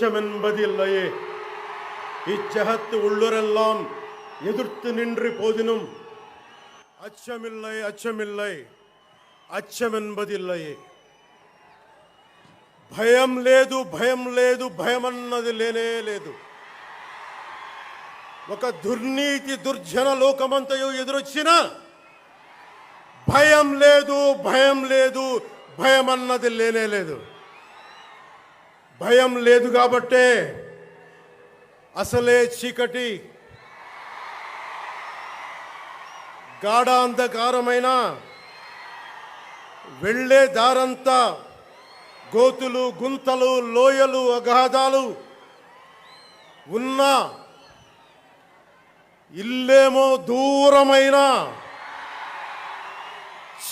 அச்சமென்பதில்லையே, இச்சகத்து உள்ளுரெல்லாம் எதிர்த்து நின்று போதினும் அச்சமில்லை அச்சமில்லை అచ్చమెన్బదిల్లయే. భయం లేదు భయం లేదు భయమన్నది లేనే లేదు. ఒక దుర్నీతి దుర్జన లోకమంతయు ఎదురొచ్చిన భయం లేదు భయం లేదు భయమన్నది లేనే లేదు. భయం లేదు కాబట్టే అసలే చీకటి గాఢాంధకారమైన వెళ్ళే దారంతా గోతులు గుంతలు లోయలు అగాధాలు ఉన్న ఇల్లేమో దూరమైన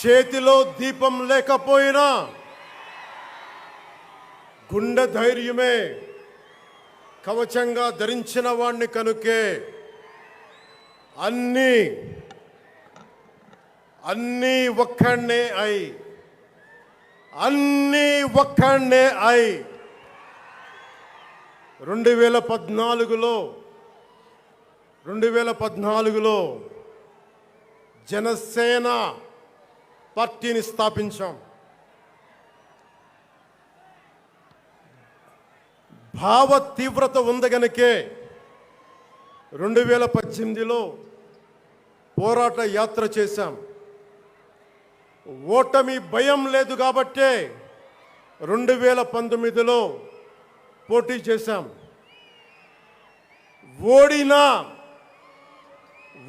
చేతిలో దీపం లేకపోయినా గుండె ధైర్యమే కవచంగా ధరించిన వాణ్ణి కనుకే అన్నీ ఒక్కడే అన్నీ ఒక్కడే 2014లో జనసేన పార్టీని స్థాపించాం. భావ తీవ్రత ఉంది గనుకే 2018లో పోరాట యాత్ర చేశాం. ఓటమి భయం లేదు కాబట్టే 2019లో పోటీ చేశాం.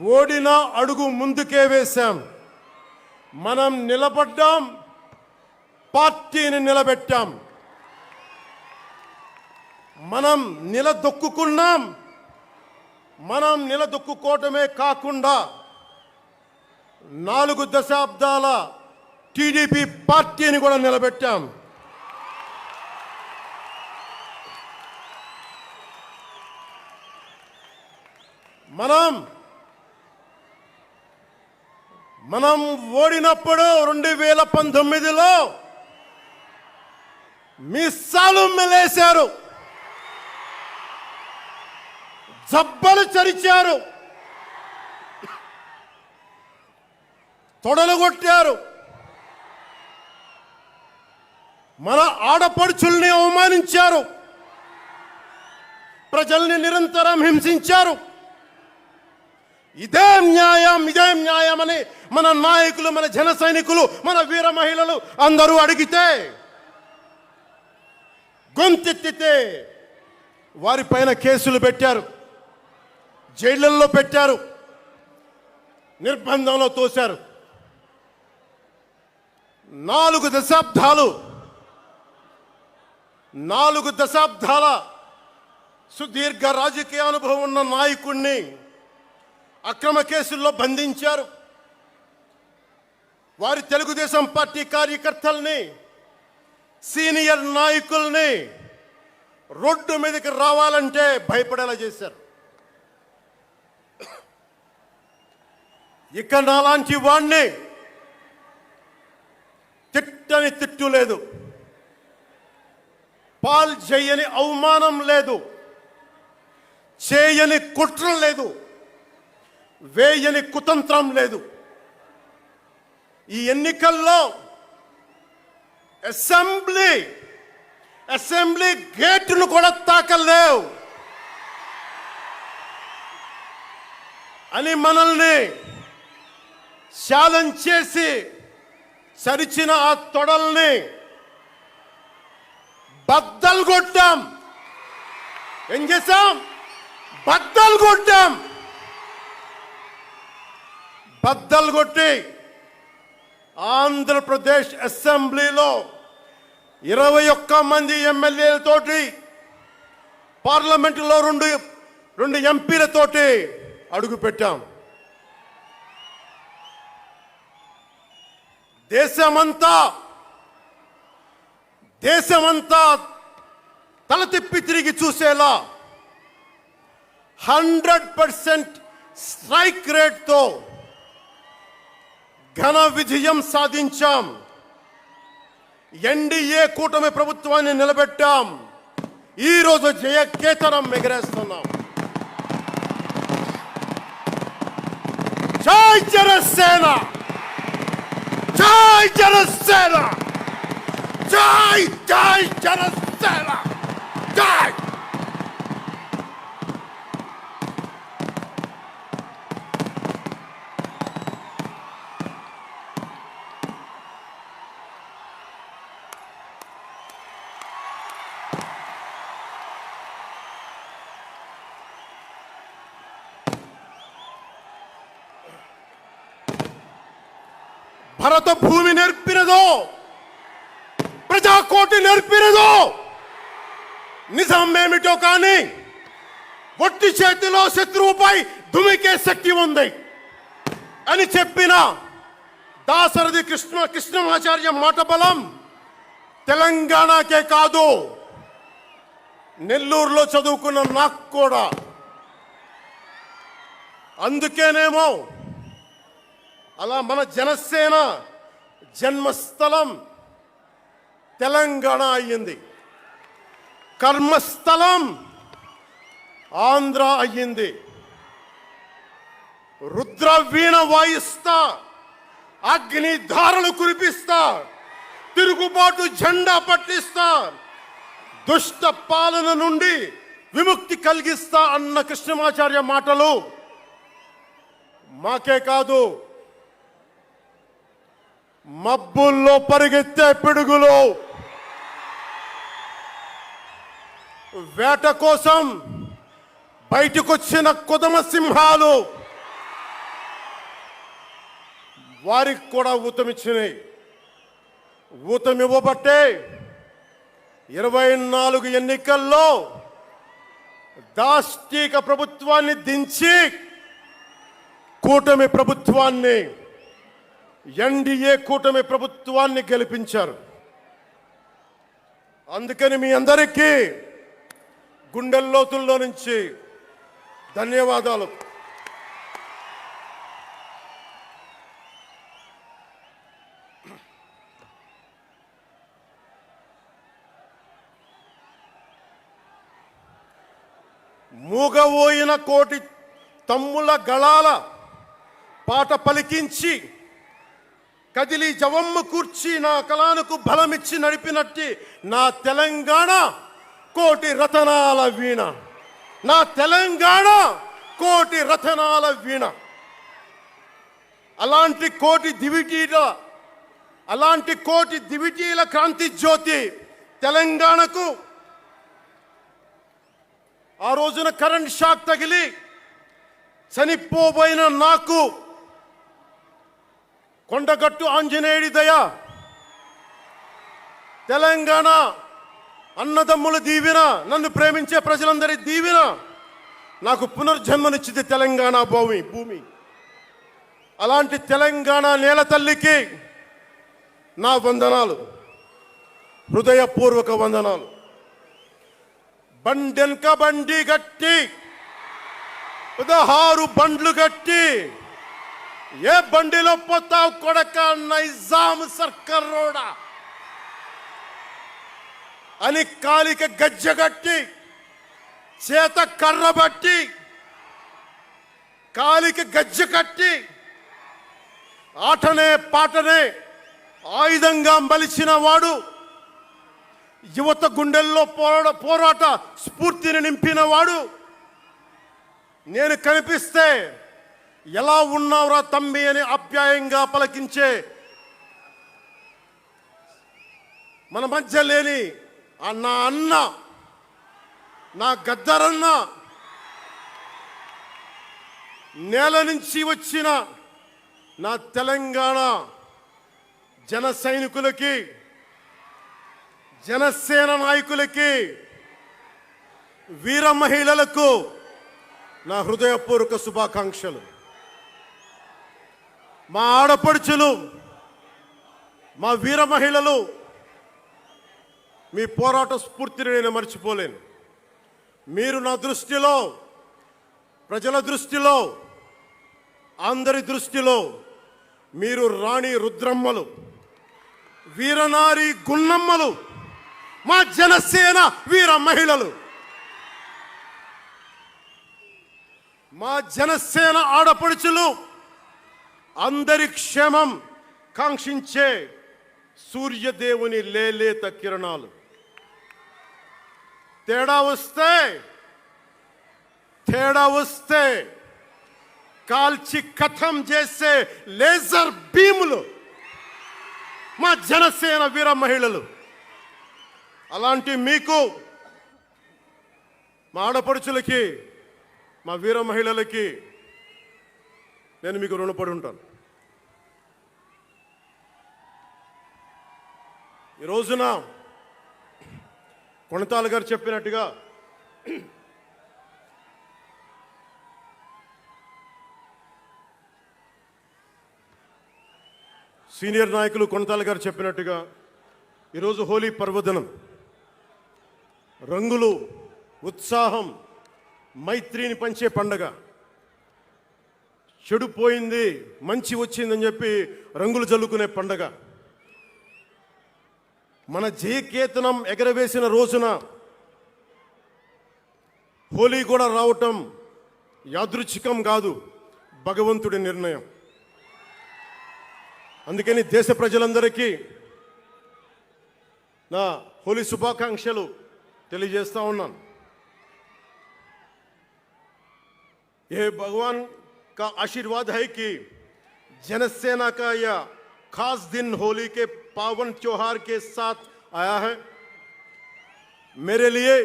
ఓడినా అడుగు ముందుకే వేశాం. మనం నిలబడ్డాం, పార్టీని నిలబెట్టాం. మనం నిలదొక్కుకున్నాం. మనం నిలదొక్కుకోవటమే కాకుండా 4 దశాబ్దాల టీడీపీ పార్టీని కూడా నిలబెట్టాం. మనం ఓడినప్పుడు 2019లో మీసాలు మెలేశారు, జబ్బలు చరిచారు, తొడలు కొట్టారు, మన ఆడపడుచుల్ని అవమానించారు, ప్రజల్ని నిరంతరం హింసించారు. ఇదే న్యాయం అని మన నాయకులు, మన జన సైనికులు, మన వీర మహిళలు అందరూ అడిగితే, గొంతెత్తితే వారిపైన కేసులు పెట్టారు, జైళ్ళల్లో పెట్టారు, నిర్బంధంలో తోశారు. 4 దశాబ్దాల సుదీర్ఘ రాజకీయ అనుభవం ఉన్న నాయకుడిని అక్రమ కేసుల్లో బంధించారు. వారి తెలుగుదేశం పార్టీ కార్యకర్తల్ని, సీనియర్ నాయకుల్ని రోడ్డు మీదకి రావాలంటే భయపడేలా చేశారు. ఇక నాలాంటి వాణ్ణి తిట్టని తిట్టు లేదు, పాల్ చేయని అవమానం లేదు, చేయని కుట్ర లేదు, వేయని కుతంత్రం లేదు. ఈ ఎన్నికల్లో అసెంబ్లీ గేటును కూడా తాకలేవు అని మనల్ని ఛాలెంజ్ చేసి సరిచిన ఆ తొడల్ని బద్దలు కొట్టాం. ఏం చేశాం? బద్దలు కొట్టాం. బద్దలు కొట్టి ఆంధ్రప్రదేశ్ అసెంబ్లీలో 21 మంది ఎమ్మెల్యేలతోటి, పార్లమెంటులో 2 ఎంపీలతోటి అడుగు పెట్టాం. దేశమంతా తల తిప్పి తిరిగి చూసేలా 100% స్ట్రైక్ రేట్తో ఘన విజయం సాధించాం. ఎన్డీఏ కూటమి ప్రభుత్వాన్ని నిలబెట్టాం. ఈరోజు జయకేతనం ఎగరేస్తున్నాం. జై జనసేన, జై జనసేన, జై జై జనసేన, జై. భరత భూమి నేర్పినదో, ప్రజాకోటి నేర్పినదో నిజం ఏమిటో కానీ ఒట్టి చేతిలో శత్రువుపై దుమికే శక్తి ఉంది అని చెప్పిన దాశరథి కృష్ణమాచార్య మాట బలం తెలంగాణకే కాదు, నెల్లూరులో చదువుకున్న నాకు కూడా. అందుకేనేమో అలా మన జనసేన జన్మస్థలం తెలంగాణ అయ్యింది, కర్మస్థలం ఆంధ్ర అయ్యింది. రుద్ర వీణ వాయిస్తా, అగ్ని ధారలు కురిపిస్తా, తిరుగుబాటు జెండా పట్టిస్తా, దుష్ట పాలన నుండి విముక్తి కలిగిస్తా అన్న కృష్ణమాచార్య మాటలు మాకే కాదు, మబ్బుల్లో పరిగెత్తే పిడుగులు, వేట కోసం బయటకొచ్చిన కొదమ సింహాలు వారికి కూడా ఊతమిచ్చినాయి. ఊతమివ్వబట్టే 24 ఎన్నికల్లో దాష్టీక ప్రభుత్వాన్ని దించి కూటమి ప్రభుత్వాన్ని, ఎన్డీఏ కూటమి ప్రభుత్వాన్ని గెలిపించారు. అందుకని మీ అందరికీ గుండెల్లోతుల్లో నుంచి ధన్యవాదాలు. మూగబోయిన కోటి తమ్ముల గళాల పాట పలికించి కదిలి జవమ్మ కూర్చి నా కళానికి బలమిచ్చి నడిపినట్టి నా తెలంగాణ కోటి రతనాల వీణ, నా తెలంగాణ కోటి రతనాల వీణ. అలాంటి కోటి దివిటీల క్రాంతి జ్యోతి తెలంగాణకు ఆ రోజున కరెంట్ షాక్ తగిలి చనిపోబోయిన నాకు కొండగట్టు ఆంజనేయుడి దయ, తెలంగాణ అన్నదమ్ముల దీవెన, నన్ను ప్రేమించే ప్రజలందరి దీవెన నాకు పునర్జన్మనిచ్చింది తెలంగాణ భూమి. అలాంటి తెలంగాణ నేల తల్లికి నా వందనాలు, హృదయపూర్వక వందనాలు. బండెన్క బండి గట్టి 16 బండ్లు గట్టి ఏ బండిలో పోతావు కొడక నైజాం సర్కార్ రోడా అని కాలిక గజ్జగట్టి, చేత కర్ర బట్టి కాలిక గజ్జ కట్టి ఆటనే పాటనే ఆయుధంగా మలిచిన వాడు, యువత గుండెల్లో పోరాట స్ఫూర్తిని నింపిన వాడు, నేను కనిపిస్తే ఎలా ఉన్నావురా తమ్మి అని ఆప్యాయంగా పలకించే మన మధ్య లేని నా అన్న, నా గద్దరన్న, నేల నుంచి వచ్చిన నా తెలంగాణ జన సైనికులకి, జనసేన నాయకులకి, వీర మహిళలకు నా హృదయపూర్వక శుభాకాంక్షలు. మా ఆడపడుచులు, మా వీర మహిళలు, మీ పోరాట స్ఫూర్తిని నేను మర్చిపోలేను. మీరు నా దృష్టిలో, ప్రజల దృష్టిలో, అందరి దృష్టిలో మీరు రాణి రుద్రమ్మలు, వీరనారి గున్నమ్మలు, మా జనసేన వీర మహిళలు, మా జనసేన ఆడపడుచులు, అందరి క్షేమం కాంక్షించే సూర్యదేవుని లేలేత కిరణాలు. తేడా వస్తే కాల్చి కథం చేసే లేజర్ బీములు మా జనసేన వీర మహిళలు. అలాంటి మీకు, మా ఆడపడుచులకి, మా వీర మహిళలకి నేను మీకు రుణపడి ఉంటాను. ఈ రోజున కొణతాల గారు చెప్పినట్టుగా సీనియర్ నాయకులు కొణతాల గారు చెప్పినట్టుగా ఈరోజు హోలీ పర్వదినం. రంగులు, ఉత్సాహం, మైత్రిని పంచే పండగ. చెడు పోయింది, మంచి వచ్చిందని చెప్పి రంగులు జల్లుకునే పండగ. మన జయకేతనం ఎగరవేసిన రోజున హోలీ కూడా రావటం యాదృచ్ఛికం కాదు, భగవంతుడి నిర్ణయం. అందుకని దేశ ప్రజలందరికీ నా హోలీ శుభాకాంక్షలు తెలియజేస్తా ఉన్నాను. ये भगवान का आशीर्वाद है कि जनसेना का यह खास दिन होली के पावन त्योहार के साथ आया है. मेरे लिए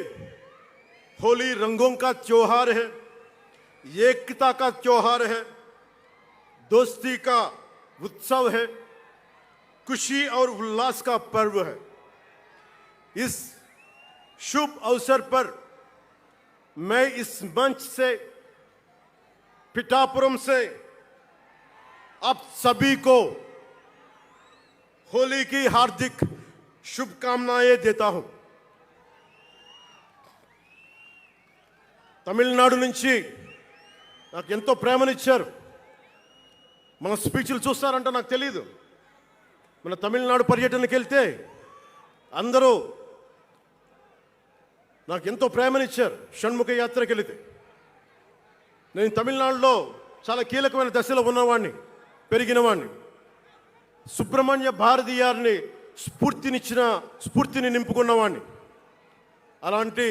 होली रंगों का त्योहार है, एकता का त्योहार है, दोस्ती का उत्सव है, खुशी और उल्लास का पर्व है. इस शुभ अवसर पर मैं इस मंच से, पिठापुरम से आप सभी को होली की हार्दिक शुभकामनाएं देता हूं. తమిళనాడు నుంచి నాకు ఎంతో ప్రేమనిచ్చారు. మన స్పీచ్లు చూస్తారంట నాకు తెలియదు. మన తమిళనాడు పర్యటనకి వెళ్తే అందరూ నాకు ఎంతో ప్రేమనిచ్చారు. షణ్ముఖ యాత్రకి వెళితే నేను తమిళనాడులో చాలా కీలకమైన దశలో ఉన్నవాడిని, పెరిగినవాడిని. సుబ్రహ్మణ్య భారతీయారిని స్ఫూర్తిని నింపుకున్నవాడిని. అలాంటి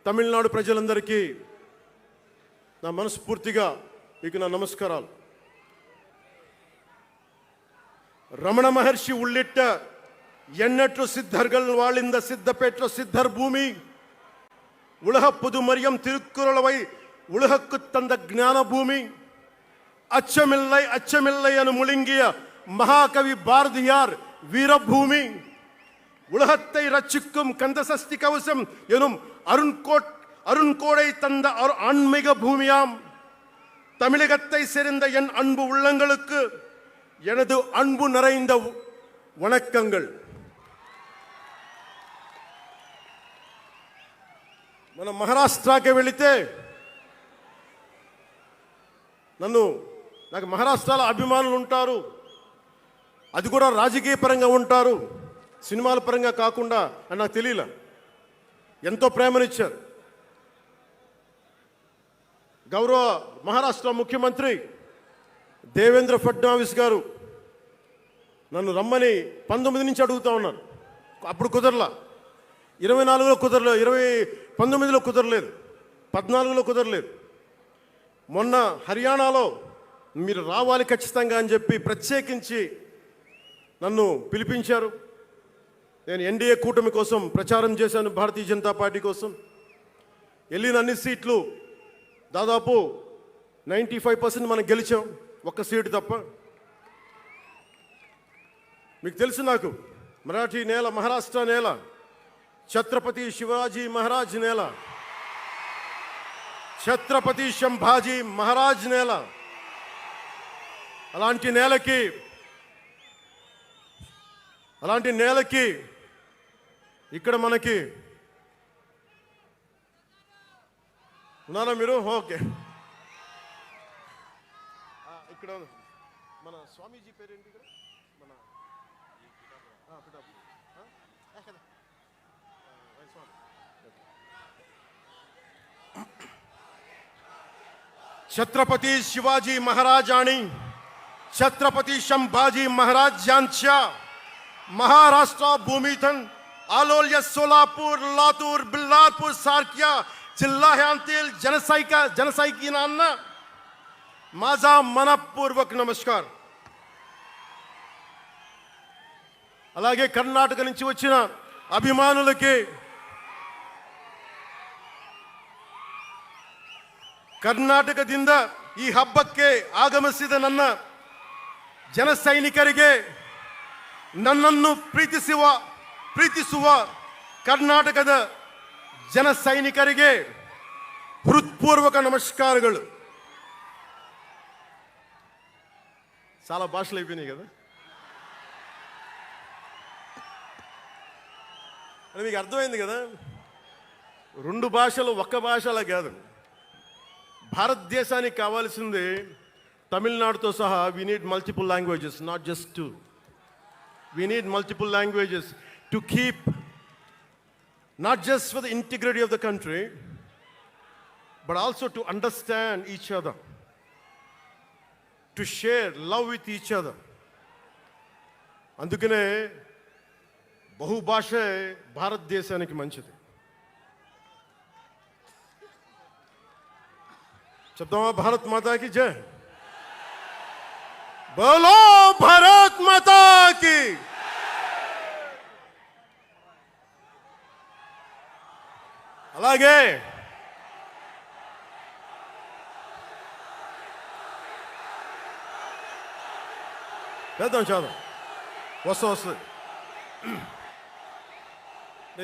తమిళనాడు ప్రజలందరికీ నా మనస్ఫూర్తిగా మీకు నా నమస్కారాలు. రమణ మహర్షి ఉళ్ళిట్ట ఎన్నట్లు సిద్ధర్గల్ వాళింద సిద్ధపేట్ల సిద్ధర్ భూమి ఉలహ పుదుమరియం తిరుక్కురళవై உலகுக்கு தந்த ஞான பூமி அச்சமில்லை அச்சமில்லை என முழுங்கிய மகாகவி பாரதியார் வீரபூமி உலகத்தை ரட்சிக்கும் கந்தசஷ்டி கவசம் எனும் அருண்கோடை தந்த ஆன்மீக பூமியாம் தமிழகத்தை சேர்ந்த என் அன்பு உள்ளங்களுக்கு எனது அன்பு நிறைந்த வணக்கங்கள். మన మహారాష్ట్రకి వెళితే నాకు మహారాష్ట్రలో అభిమానులు ఉంటారు. అది కూడా రాజకీయ పరంగా ఉంటారు, సినిమాల పరంగా కాకుండా అని నాకు తెలియలే. ఎంతో ప్రేమనిచ్చారు. గౌరవ మహారాష్ట్ర ముఖ్యమంత్రి దేవేంద్ర ఫడ్నవీస్ గారు నన్ను రమ్మని 19 నుంచి అడుగుతా ఉన్నారు. అప్పుడు కుదరలా, 24లో కుదరలేదు, 19లో కుదరలేదు, 14లో కుదరలేదు. మొన్న హర్యానాలో మీరు రావాలి ఖచ్చితంగా అని చెప్పి ప్రత్యేకించి నన్ను పిలిపించారు. నేను ఎన్డీఏ కూటమి కోసం ప్రచారం చేశాను, భారతీయ జనతా పార్టీ కోసం. వెళ్ళిన అన్ని సీట్లు దాదాపు 95% మనం గెలిచాం, ఒక్క సీటు తప్ప. మీకు తెలుసు, నాకు మరాఠీ నేల, మహారాష్ట్ర నేల, ఛత్రపతి శివాజీ మహారాజ్ నేల, ఛత్రపతి సంభాజీ మహారాజ్ నేల. అలాంటి నేలకి ఇక్కడ మనకి ఉన్నారా మీరు? ఓకే. ఇక్కడ మన స్వామీజీ పేరేంటి? ఇక్కడ మన छत्रपती शिवाजी महाराज आणि छत्रपती संभाजी महाराज यांच्या महाराष्ट्र भूमीतून आलोल्य सोलापूर, लातूर, बिल्लारपूर सारख्या जिल्ह्यांतील जनसैनिकांना माझा मनपूर्वक नमस्कार. అలాగే కర్ణాటక నుంచి వచ్చిన అభిమానులకి, ಕರ್ನಾಟಕದಿಂದ ಈ ಹಬ್ಬಕ್ಕೆ ಆಗಮಿಸಿದ ನನ್ನ ಜನ ಸೈನಿಕರಿಗೆ, ನನ್ನನ್ನು ಪ್ರೀತಿಸುವ ಕರ್ನಾಟಕದ ಜನ ಸೈನಿಕರಿಗೆ హృత్పూర్వక నమస్కారాలు. చాలా భాషలు అయిపోయినాయి కదా. అని మీకు అర్థమైంది కదా, రెండు భాషలు ఒక్క భాష అలా కాదు. భారతదేశానికి కావాల్సింది తమిళనాడుతో సహా we need multiple languages, not just two. We need multiple languages to keep not just for the integrity of the country, but also to understand each other, to share love with each other. అందుకనే బహుభాష భారతదేశానికి మంచిది. చెప్తామా భారత్ మాతాకి జై. బోలో భారత్ మాతాకి. అలాగే చేద్దాం వస్తుంది.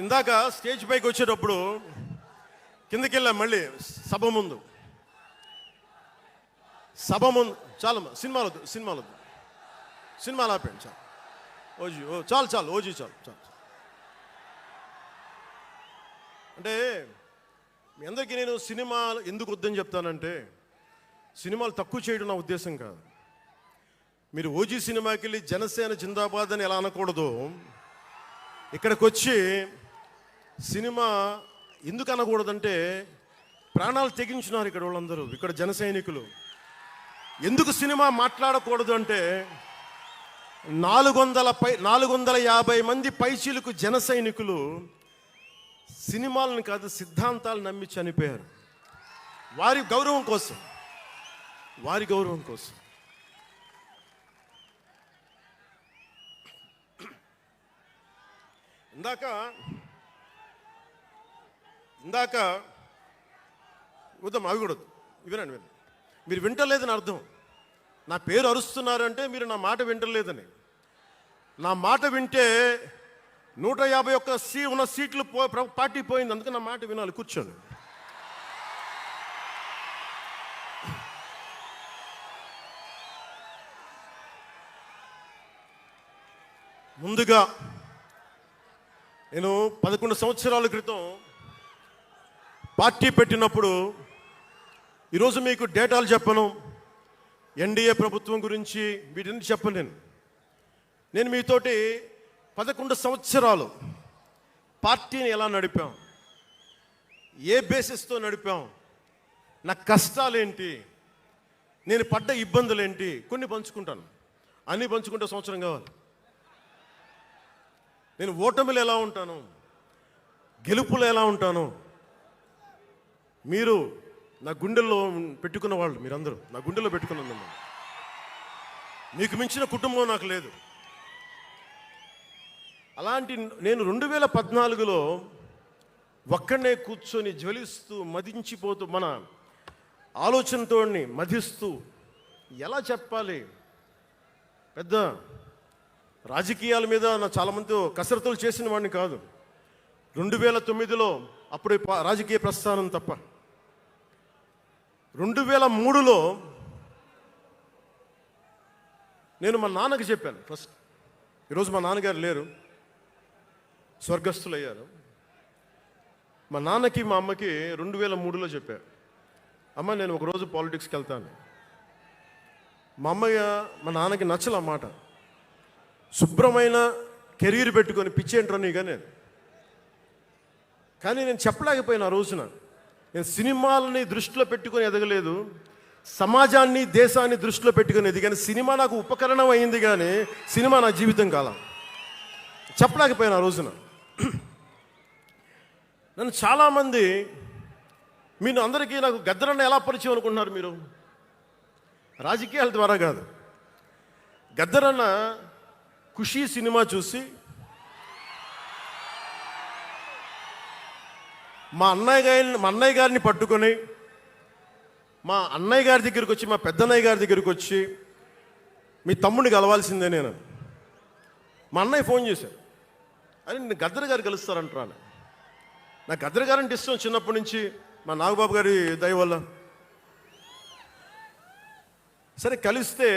ఇందాక స్టేజ్ పైకి వచ్చేటప్పుడు కిందకి వెళ్ళాం, మళ్ళీ సభ ముందు చాలు సినిమాలు ఆపండి చాలు ఓజీ చాలు. అంటే మీ అందరికీ నేను సినిమాలు ఎందుకు వద్దని చెప్తానంటే, సినిమాలు తక్కువ చేయడం నా ఉద్దేశం కాదు. మీరు ఓజీ సినిమాకి వెళ్ళి జనసేన జిందాబాద్ అని ఎలా అనకూడదు, ఇక్కడికి వచ్చి సినిమా ఎందుకు అనకూడదంటే, ప్రాణాలు తెగించినారు ఇక్కడ వాళ్ళందరూ, ఇక్కడ జన సైనికులు. ఎందుకు సినిమా మాట్లాడకూడదు అంటే, 450 మంది పైచీలకు జన సైనికులు సినిమాలను కాదు సిద్ధాంతాలు నమ్మి చనిపోయారు. వారి గౌరవం కోసం. ఇందాక వద్దాం, అవి కూడా వినండి. మీరు వింటలేదని అర్థం. నా పేరు అరుస్తున్నారంటే మీరు నా మాట వింటలేదని. నా మాట వింటే 151 ఉన్న సీట్లు పార్టీ పోయింది. అందుకే నా మాట వినాలి, కూర్చోండి. ముందుగా నేను 11 సంవత్సరాల క్రితం పార్టీ పెట్టినప్పుడు, ఈరోజు మీకు డేటాలు చెప్పను, ఎన్డీఏ ప్రభుత్వం గురించి వీటిని చెప్పను. నేను మీతోటి 11 సంవత్సరాలు పార్టీని ఎలా నడిపాం, ఏ బేసిస్తో నడిపాం, నా కష్టాలేంటి, నేను పడ్డ ఇబ్బందులేంటి, కొన్ని పంచుకుంటాను. అన్నీ పంచుకుంటే సంవత్సరం కావాలి. నేను ఓటమిలు ఎలా ఉంటాను, గెలుపులు ఎలా ఉంటాను, మీరు నా గుండెల్లో పెట్టుకున్న వాళ్ళు, మీరందరూ నా గుండెల్లో పెట్టుకున్నదమ్మా. మీకు మించిన కుటుంబం నాకు లేదు. అలాంటి నేను 2014లో ఒక్కడనే కూర్చొని జ్వలిస్తూ మదించిపోతూ, మన ఆలోచనతో మధిస్తూ, ఎలా చెప్పాలి, పెద్ద రాజకీయాల మీద నా చాలామంది కసరత్తులు చేసిన వాడిని కాదు. 2009లో అప్పుడు రాజకీయ ప్రస్థానం తప్ప. 2003లో నేను మా నాన్నకి చెప్పాను ఫస్ట్. ఈరోజు మా నాన్నగారు లేరు, స్వర్గస్థులయ్యారు. మా నాన్నకి మా అమ్మకి 2003లో చెప్పారు, అమ్మ నేను ఒకరోజు పాలిటిక్స్కి వెళ్తాను. మా నాన్నకి నచ్చల మాట. శుభ్రమైన కెరీర్ పెట్టుకొని పిచ్చేంట్రో నీగా నేను కానీ నేను చెప్పలేకపోయినా ఆ రోజున. నేను సినిమాలని దృష్టిలో పెట్టుకొని ఎదగలేదు, సమాజాన్ని దేశాన్ని దృష్టిలో పెట్టుకొని ఎదిగాను. సినిమా నాకు ఉపకరణం అయింది కానీ సినిమా నా జీవితం కాలం. చెప్పలేకపోయినా ఆ రోజున. నన్ను చాలామంది, మీరు అందరికీ నాకు గద్దరన్న ఎలా పరిచయం అనుకుంటున్నారు మీరు? రాజకీయాల ద్వారా కాదు. గద్దరన్న ఖుషీ సినిమా చూసి మా అన్నయ్య గారిని పట్టుకొని మా అన్నయ్య గారి దగ్గరికి వచ్చి, మా పెద్దన్నయ్య గారి దగ్గరికి వచ్చి, మీ తమ్ముడిని కలవాల్సిందే నేను. మా అన్నయ్య ఫోన్ చేశాను, అని నేను గద్దర్ గారు కలుస్తారంటాను. నాకు గద్దర్ గారు అంటే ఇష్టం చిన్నప్పటి నుంచి, మా నాగబాబు గారి దయ వల్ల. సరే కలిస్తే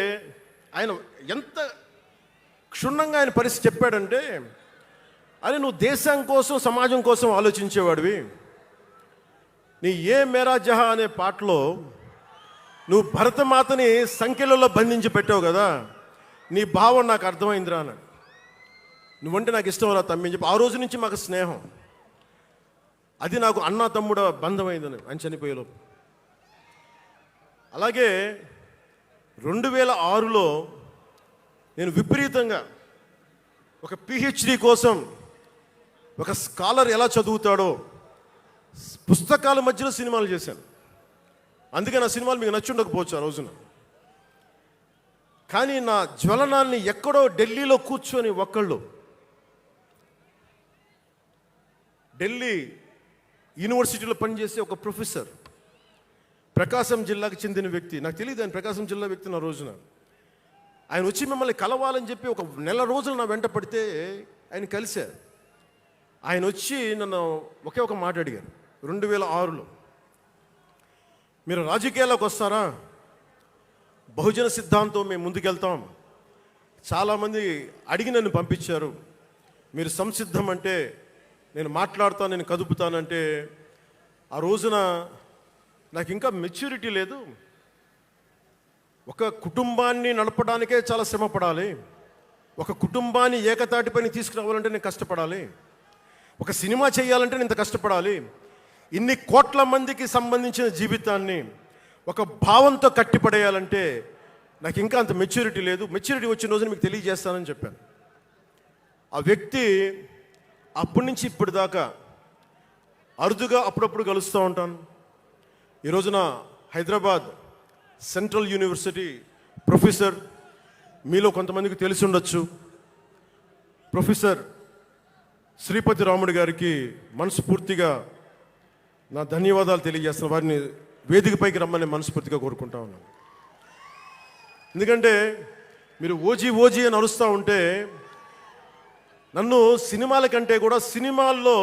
ఆయన ఎంత క్షుణ్ణంగా ఆయన పరిస్థితి చెప్పాడంటే, అరే నువ్వు దేశం కోసం సమాజం కోసం ఆలోచించేవాడివి. నీ ఏ మేరా జహా అనే పాటలో నువ్వు భరతమాతని సంఖ్యలలో బంధించి పెట్టావు కదా, నీ భావం నాకు అర్థమైందిరా అన్నాడు. నువ్వంటే నాకు ఇష్టం రా తమ్మి అని చెప్పి ఆ రోజు నుంచి మాకు స్నేహం. అది నాకు అన్న తమ్ముడ బంధమైందని ఆయన చనిపోయేలోపు. అలాగే 2006లో నేను విపరీతంగా ఒక పిహెచ్డి కోసం ఒక స్కాలర్ ఎలా చదువుతాడో పుస్తకాల మధ్యలో సినిమాలు చేశాను. అందుకే నా సినిమాలు మీకు నచ్చి ఉండకపోవచ్చు ఆ రోజున. కానీ నా జ్వలనాన్ని ఎక్కడో ఢిల్లీలో కూర్చొని ఒక్కళ్ళు, ఢిల్లీ యూనివర్సిటీలో పనిచేసే ఒక ప్రొఫెసర్, ప్రకాశం జిల్లాకు చెందిన వ్యక్తి, నాకు తెలియదు ఆయన ప్రకాశం జిల్లా వ్యక్తి. నా రోజున ఆయన వచ్చి మిమ్మల్ని కలవాలని చెప్పి ఒక నెల రోజులు నా వెంట పడితే ఆయన కలిశారు. ఆయన వచ్చి నన్ను ఒకే ఒక మాట అడిగారు 2006లో, మీరు రాజకీయాల్లోకి వస్తారా? బహుజన సిద్ధాంతం మేము ముందుకెళ్తాం. చాలామంది అడిగి నన్ను పంపించారు, మీరు సంసిద్ధం అంటే నేను మాట్లాడతాను, నేను కదుపుతానంటే. ఆ రోజున నాకు ఇంకా మెచ్యూరిటీ లేదు. ఒక కుటుంబాన్ని నడపడానికే చాలా శ్రమ పడాలి. ఒక కుటుంబాన్ని ఏకతాటిపైన తీసుకురావాలంటే నేను కష్టపడాలి. ఒక సినిమా చేయాలంటే నేను ఇంత కష్టపడాలి. ఇన్ని కోట్ల మందికి సంబంధించిన జీవితాన్ని ఒక భావంతో కట్టిపడేయాలంటే నాకు ఇంకా అంత మెచ్యూరిటీ లేదు. మెచ్యూరిటీ వచ్చిన రోజున మీకు తెలియజేస్తానని చెప్పాను. ఆ వ్యక్తి అప్పటి నుంచి ఇప్పటిదాకా అరుదుగా అప్పుడప్పుడు కలుస్తూ ఉంటాను. ఈ రోజున హైదరాబాద్ సెంట్రల్ యూనివర్సిటీ ప్రొఫెసర్, మీలో కొంతమందికి తెలిసి ఉండొచ్చు, ప్రొఫెసర్ శ్రీపతి రాముడు గారికి మనస్ఫూర్తిగా నా ధన్యవాదాలు తెలియజేస్తున్న. వారిని వేదికపైకి రమ్మని మనస్ఫూర్తిగా కోరుకుంటా ఉన్నాను. ఎందుకంటే మీరు ఓజీ ఓజీ అని అరుస్తూ ఉంటే, నన్ను సినిమాల కంటే కూడా సినిమాల్లో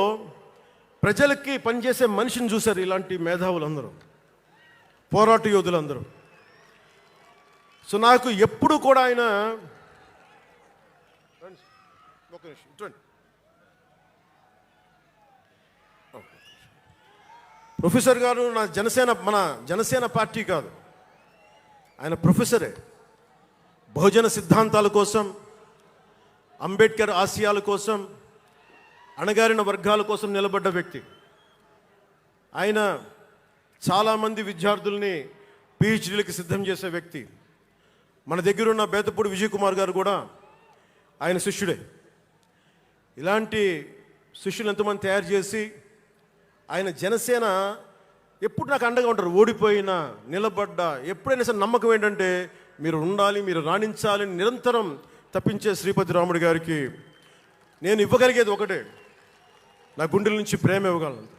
ప్రజలకి పనిచేసే మనిషిని చూశారు ఇలాంటి మేధావులందరూ, పోరాట యోధులందరూ. సో నాకు ఎప్పుడు కూడా ఆయన ప్రొఫెసర్ గారు మన జనసేన పార్టీ కాదు, ఆయన ప్రొఫెసరే. బహుజన సిద్ధాంతాల కోసం, అంబేద్కర్ ఆశయాల కోసం, అణగారిన వర్గాల కోసం నిలబడ్డ వ్యక్తి. ఆయన చాలామంది విద్యార్థుల్ని పిహెచ్డీలకి సిద్ధం చేసే వ్యక్తి. మన దగ్గరున్న బేతపూడి విజయ్ కుమార్ గారు కూడా ఆయన శిష్యుడే. ఇలాంటి శిష్యులు ఎంతమంది తయారు చేసి ఆయన జనసేన ఎప్పుడు నాకు అండగా ఉంటారు. ఓడిపోయినా నిలబడ్డా ఎప్పుడైనా సరే నమ్మకం ఏంటంటే మీరు ఉండాలి, మీరు రాణించాలి నిరంతరం తప్పించే శ్రీపతి రాముడు గారికి నేను ఇవ్వగలిగేది ఒకటే, నా గుండెల నుంచి ప్రేమ ఇవ్వగలను.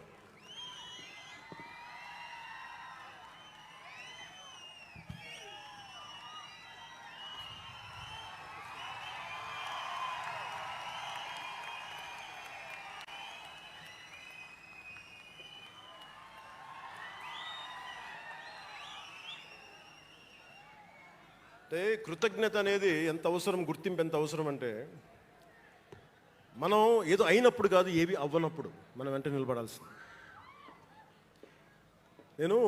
అంటే కృతజ్ఞత అనేది ఎంత అవసరం, గుర్తింపు ఎంత అవసరం అంటే, మనం ఏదో అయినప్పుడు కాదు, ఏవి అవ్వనప్పుడు మనం వెంట నిలబడాల్సింది. నేను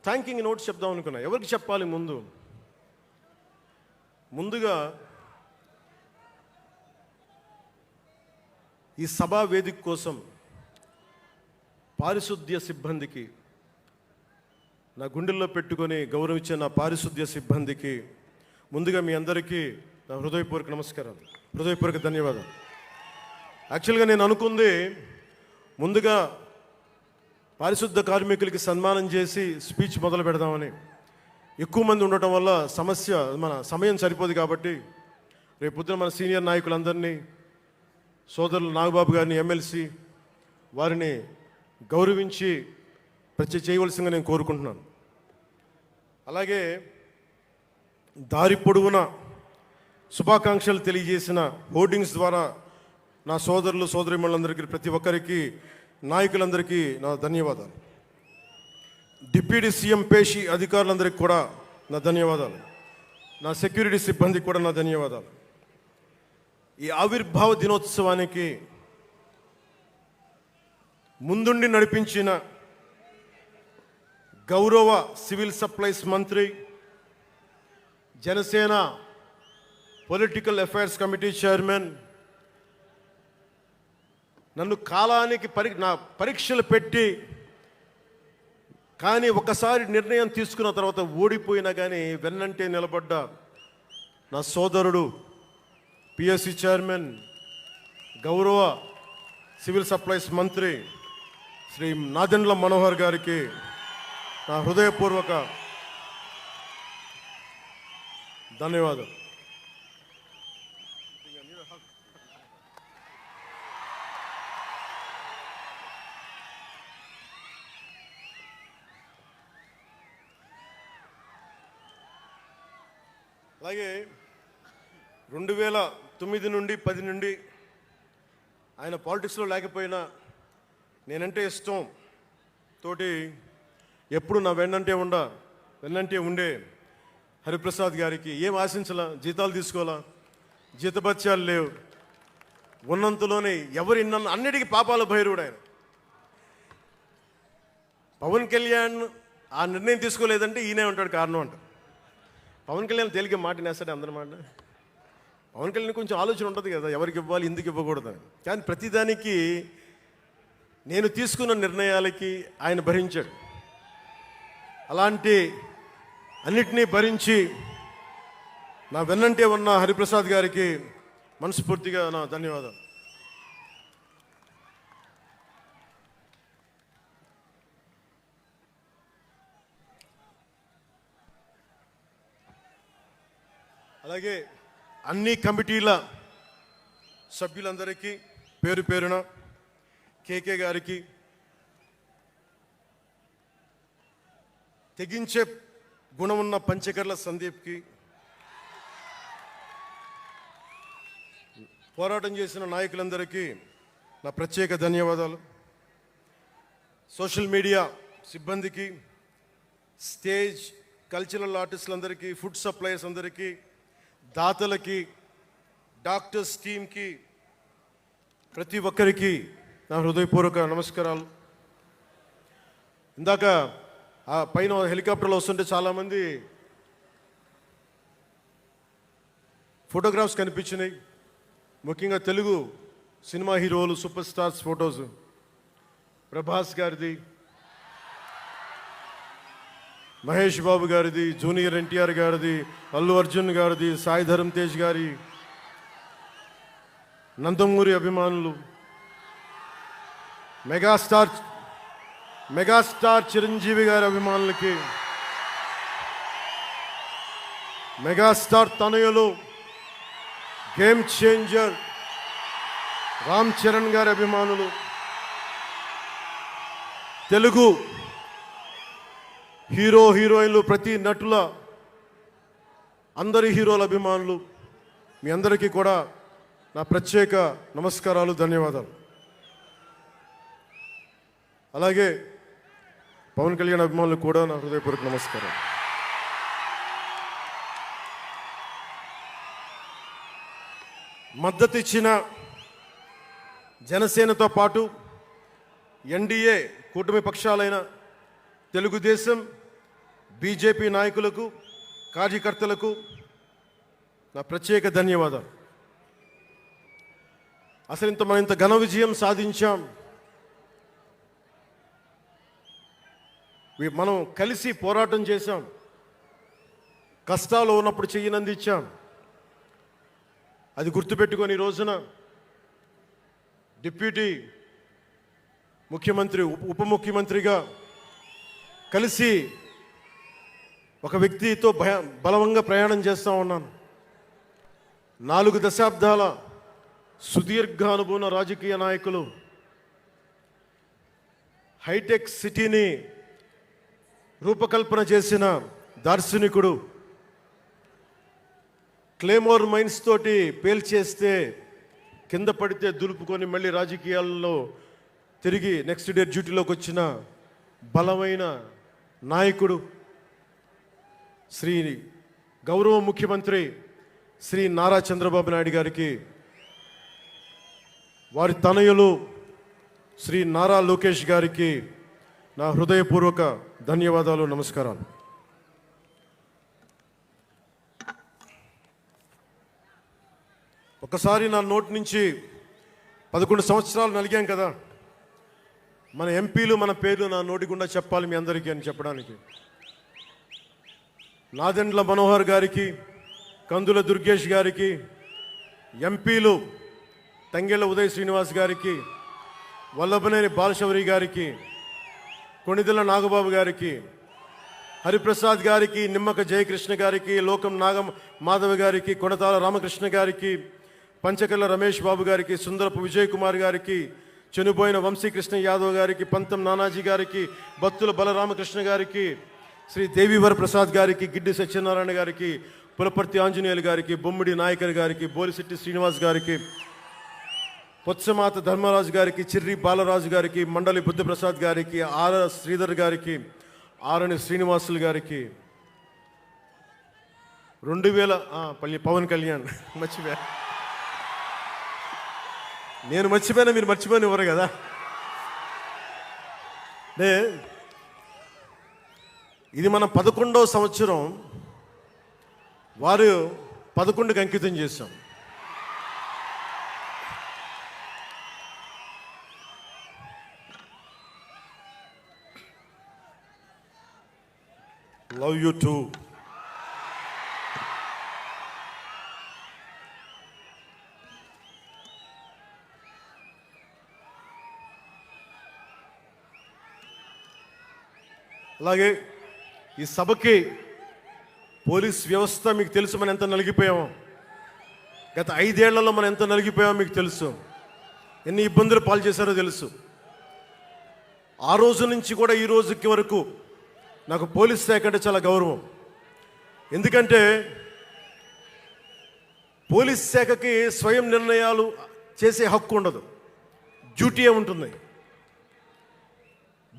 థ్యాంకింగ్ నోట్స్ చెప్దాం అనుకున్నా. ఎవరికి చెప్పాలి? ముందుగా ఈ సభా వేదిక కోసం పారిశుద్ధ్య సిబ్బందికి, నా గుండెల్లో పెట్టుకొని గౌరవించే నా పారిశుద్ధ్య సిబ్బందికి ముందుగా మీ అందరికీ నా హృదయపూర్వక నమస్కారాలు, హృదయపూర్వక ధన్యవాదాలు. యాక్చువల్గా నేను అనుకుంది ముందుగా పారిశుద్ధ కార్మికులకి సన్మానం చేసి స్పీచ్ మొదలు పెడదామని. ఎక్కువ మంది ఉండటం వల్ల మన సమయం సరిపోదు కాబట్టి రేపొద్దున మన సీనియర్ నాయకులందరినీ, సోదరులు నాగబాబు గారిని, ఎమ్మెల్సీ వారిని గౌరవించి చేయవలసిందిగా నేను కోరుకుంటున్నాను. అలాగే దారి పొడవున శుభాకాంక్షలు తెలియజేసిన హోర్డింగ్స్ ద్వారా నా సోదరులు సోదరిమణులందరికీ, ప్రతి ఒక్కరికి, నాయకులందరికీ నా ధన్యవాదాలు. డిప్యూటీ సీఎం పేషి అధికారులందరికీ కూడా నా ధన్యవాదాలు. నా సెక్యూరిటీ సిబ్బందికి కూడా నా ధన్యవాదాలు. ఈ ఆవిర్భావ దినోత్సవానికి ముందుండి నడిపించిన గౌరవ సివిల్ సప్లైస్ మంత్రి, Janasena political affairs committee chairman, నన్ను కాలానికి నా పరీక్షలు పెట్టి కానీ ఒకసారి నిర్ణయం తీసుకున్న తర్వాత ఓడిపోయినా కానీ వెన్నంటే నిలబడ్డ నా సోదరుడు పిఎస్సి చైర్మన్, గౌరవ సివిల్ సప్లైస్ మంత్రి శ్రీ నాదెండ్ల మనోహర్ గారికి నా హృదయపూర్వక ధన్యవాదాలు. అలాగే 2009 నుండి 10 నుండి ఆయన పాలిటిక్స్లో లేకపోయినా నేనంటే ఇష్టం తోటి ఎప్పుడు నా వెన్నంటే ఉండే హరిప్రసాద్ గారికి ఏం ఆశించాలా, జీతాలు తీసుకోవాలా, జీతభత్యాలు లేవు, ఉన్నంతలోనే అన్నిటికీ పాపాల భైరవుడు ఆయన. పవన్ కళ్యాణ్ ఆ నిర్ణయం తీసుకోలేదంటే ఈయనే ఉంటాడు కారణం అంట. పవన్ కళ్యాణ్ తేలిక మాట నేస్తాడు అందరమాట. పవన్ కళ్యాణ్ కొంచెం ఆలోచన ఉంటుంది కదా, ఎవరికి ఇవ్వాలి, ఎందుకు ఇవ్వకూడదని. కానీ ప్రతిదానికి నేను తీసుకున్న నిర్ణయాలకి ఆయన భరించాడు. అలాంటి అన్నిటినీ భరించి నా వెన్నంటే ఉన్న హరిప్రసాద్ గారికి మనస్ఫూర్తిగా నా ధన్యవాదాలు. అలాగే అన్ని కమిటీల సభ్యులందరికీ పేరు పేరున, కేకే గారికి, తెగించే గుణమున్న పంచకర్ల సందీప్కి, పోరాటం చేసిన నాయకులందరికీ నా ప్రత్యేక ధన్యవాదాలు. సోషల్ మీడియా సిబ్బందికి, స్టేజ్ కల్చరల్ ఆర్టిస్టులందరికీ, ఫుడ్ సప్లైర్స్ అందరికీ, దాతలకి, డాక్టర్స్ టీమ్కి, ప్రతి ఒక్కరికి నా హృదయపూర్వక నమస్కారాలు. ఇందాక ఆ పైన హెలికాప్టర్లో వస్తుంటే చాలామంది ఫోటోగ్రాఫ్స్ కనిపించినాయి. ముఖ్యంగా తెలుగు సినిమా హీరోలు, సూపర్ స్టార్స్ ఫొటోస్, ప్రభాస్ గారిది, మహేష్ బాబు గారిది, జూనియర్ ఎన్టీఆర్ గారిది, అల్లు అర్జున్ గారిది, సాయి ధరమ్ తేజ్ గారి, నందమూరి అభిమానులు, మెగాస్టార్ చిరంజీవి గారి అభిమానులకి, మెగాస్టార్ తనయులు, గేమ్ చేంజర్ రామ్ చరణ్ గారి అభిమానులు, తెలుగు హీరోయిన్లు, ప్రతి నటుల అందరి హీరోల అభిమానులు, మీ అందరికీ కూడా నా ప్రత్యేక నమస్కారాలు, ధన్యవాదాలు. అలాగే పవన్ కళ్యాణ్ అభిమానులకు కూడా నా హృదయపూర్వక నమస్కారం. మద్దతు ఇచ్చిన జనసేనతో పాటు ఎన్డీఏ కూటమి పక్షాలైన తెలుగుదేశం, బీజేపీ నాయకులకు, కార్యకర్తలకు నా ప్రత్యేక ధన్యవాదాలు. అసలు మనం ఇంత ఘన విజయం సాధించాం. మనం కలిసి పోరాటం చేశాం, కష్టాలు ఉన్నప్పుడు చెయ్యనందించాం. అది గుర్తుపెట్టుకొని ఈ రోజున డిప్యూటీ ముఖ్యమంత్రి, ఉప ముఖ్యమంత్రిగా కలిసి ఒక వ్యక్తితో బలవంగా ప్రయాణం చేస్తూ ఉన్నాను. 4 దశాబ్దాల సుదీర్ఘ అనుభవం రాజకీయ నాయకులు, హైటెక్ సిటీని రూపకల్పన చేసిన దార్శనికుడు, క్లేమోర్ మైన్స్ తోటి పేల్చేస్తే కింద పడితే దులుపుకొని మళ్ళీ రాజకీయాల్లో తిరిగి నెక్స్ట్ డే డ్యూటీలోకి వచ్చిన బలమైన నాయకుడు, శ్రీ గౌరవ ముఖ్యమంత్రి శ్రీ నారా చంద్రబాబు నాయుడు గారికి, వారి తనయులు శ్రీ నారా లోకేష్ గారికి నా హృదయపూర్వక ధన్యవాదాలు, నమస్కారాలు. ఒకసారి నా నోటి నుంచి 11 సంవత్సరాలు నలిగాం కదా, మన ఎంపీలు మన పేర్లు నా నోటి గుండా చెప్పాలి మీ అందరికీ అని చెప్పడానికి. నాదెండ్ల మనోహర్ గారికి, కందుల దుర్గేష్ గారికి, ఎంపీలు తంగెళ్ళ ఉదయ్ శ్రీనివాస్ గారికి, వల్లభనేని బాలశౌరి గారికి, కొణిదెల నాగబాబు గారికి, హరిప్రసాద్ గారికి, నిమ్మక జయకృష్ణ గారికి, లోకం మాధవ్ గారికి, కొనతాల రామకృష్ణ గారికి, పంచకల్ల రమేష్ బాబు గారికి, సుందరపు విజయ్ కుమార్ గారికి, చనిపోయిన వంశీకృష్ణ యాదవ్ గారికి, పంతం నానాజీ గారికి, బత్తుల బలరామకృష్ణ గారికి, శ్రీ దేవివర ప్రసాద్ గారికి, గిడ్డి సత్యనారాయణ గారికి, పులపర్తి ఆంజనేయులు గారికి, బొమ్మిడి నాయకర్ గారికి, బోలిశెట్టి శ్రీనివాస్ గారికి, పొత్సమాత ధర్మరాజు గారికి, చిర్రి బాలరాజు గారికి, మండలి బుద్ధప్రసాద్ గారికి, ఆర్ శ్రీధర్ గారికి, ఆరణి శ్రీనివాసులు గారికి, 2000 పవన్ కళ్యాణ్ మర్చిపోయా, నేను మర్చిపోయినా మీరు మర్చిపోయిన ఎవరు కదా. ఇది మన 11వ సంవత్సరం, వారు 11కి అంకితం చేశాం. Love you two. అలాగే ఈ సభకి పోలీస్ వ్యవస్థ మీకు తెలుసు, మనం ఎంత నలిగిపోయామో. గత 5 ఏళ్లలో మనం ఎంత నలిగిపోయామో మీకు తెలుసు, ఎన్ని ఇబ్బందులు పాలు చేశారో తెలుసు. ఆ రోజు నుంచి కూడా ఈ రోజుకి వరకు నాకు పోలీస్ శాఖ అంటే చాలా గౌరవం. ఎందుకంటే పోలీస్ శాఖకి స్వయం నిర్ణయాలు చేసే హక్కు ఉండదు, డ్యూటీ ఉంటుంది.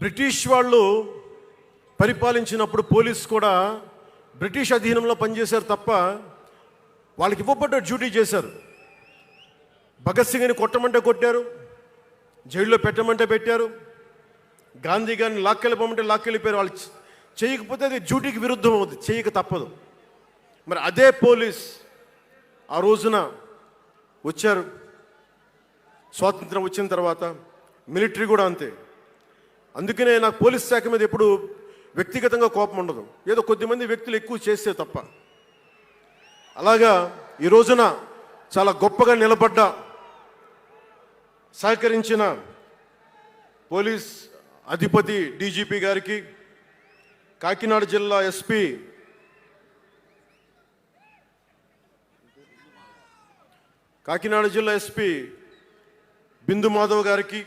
బ్రిటిష్ వాళ్ళు పరిపాలించినప్పుడు పోలీస్ కూడా బ్రిటిష్ అధీనంలో పనిచేశారు తప్ప వాళ్ళకి ఇవ్వబడ్డ డ్యూటీ చేశారు. భగత్ సింగ్ని కొట్టమంటే కొట్టారు, జైల్లో పెట్టమంటే పెట్టారు, గాంధీ గారిని లాక్కెళ్ళిపోమంటే లాక్కెళ్ళిపోయారు. వాళ్ళు చేయకపోతే అది డ్యూటీకి విరుద్ధం అవుతుంది, చేయక తప్పదు. మరి అదే పోలీస్ ఆ రోజున వచ్చారు. స్వాతంత్రం వచ్చిన తర్వాత మిలిటరీ కూడా అంతే. అందుకనే నాకు పోలీస్ శాఖ మీద ఎప్పుడు వ్యక్తిగతంగా కోపం ఉండదు, ఏదో కొద్దిమంది వ్యక్తులు ఎక్కువ చేస్తే తప్ప. అలాగా ఈ రోజున చాలా గొప్పగా నిలబడ్డ, సహకరించిన పోలీస్ అధిపతి డీజీపీ గారికి, కాకినాడ జిల్లా ఎస్పీ బిందు మాధవ్ గారికి,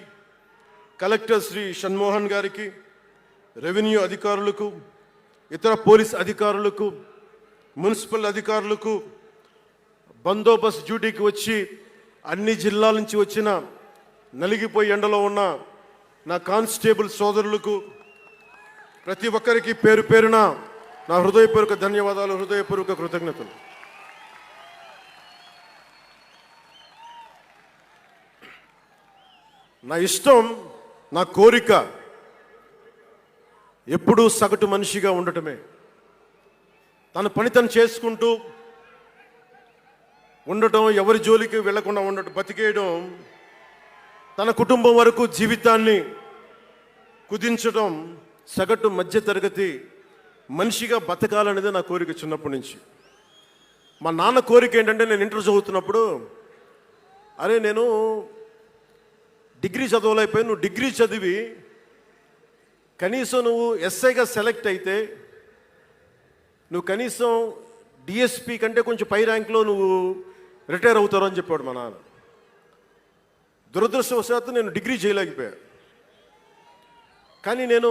కలెక్టర్ శ్రీ షణ్మోహన్ గారికి, రెవెన్యూ అధికారులకు, ఇతర పోలీస్ అధికారులకు, మున్సిపల్ అధికారులకు, బందోబస్తు డ్యూటీకి వచ్చి అన్ని జిల్లాల నుంచి వచ్చిన నలిగిపోయి ఎండలో ఉన్న నా కానిస్టేబుల్ సోదరులకు, ప్రతి ఒక్కరికి పేరు పేరున నా హృదయపూర్వక ధన్యవాదాలు, హృదయపూర్వక కృతజ్ఞతలు. నా ఇష్టం, నా కోరిక ఎప్పుడూ సగటు మనిషిగా ఉండటమే. తన పని తను చేసుకుంటూ ఉండటం, ఎవరి జోలికి వెళ్లకుండా ఉండటం, బతికేయడం, తన కుటుంబం వరకు జీవితాన్ని కుదించడం సగటు మధ్యతరగతి మనిషిగా బతకాలనేది నా కోరిక చిన్నప్పటి నుంచి. మా నాన్న కోరిక ఏంటంటే, నేను ఇంటర్ చదువుతున్నప్పుడు, అరే నేను డిగ్రీ చదవలేకపోయి, నువ్వు డిగ్రీ చదివి కనీసం నువ్వు ఎస్ఐగా సెలెక్ట్ అయితే నువ్వు కనీసం డిఎస్పి కంటే కొంచెం పై ర్యాంక్లో నువ్వు రిటైర్ అవుతారు అని చెప్పాడు మా నాన్న. దురదృష్టవశాత్తు నేను డిగ్రీ చేయలేకపోయా. కానీ నేను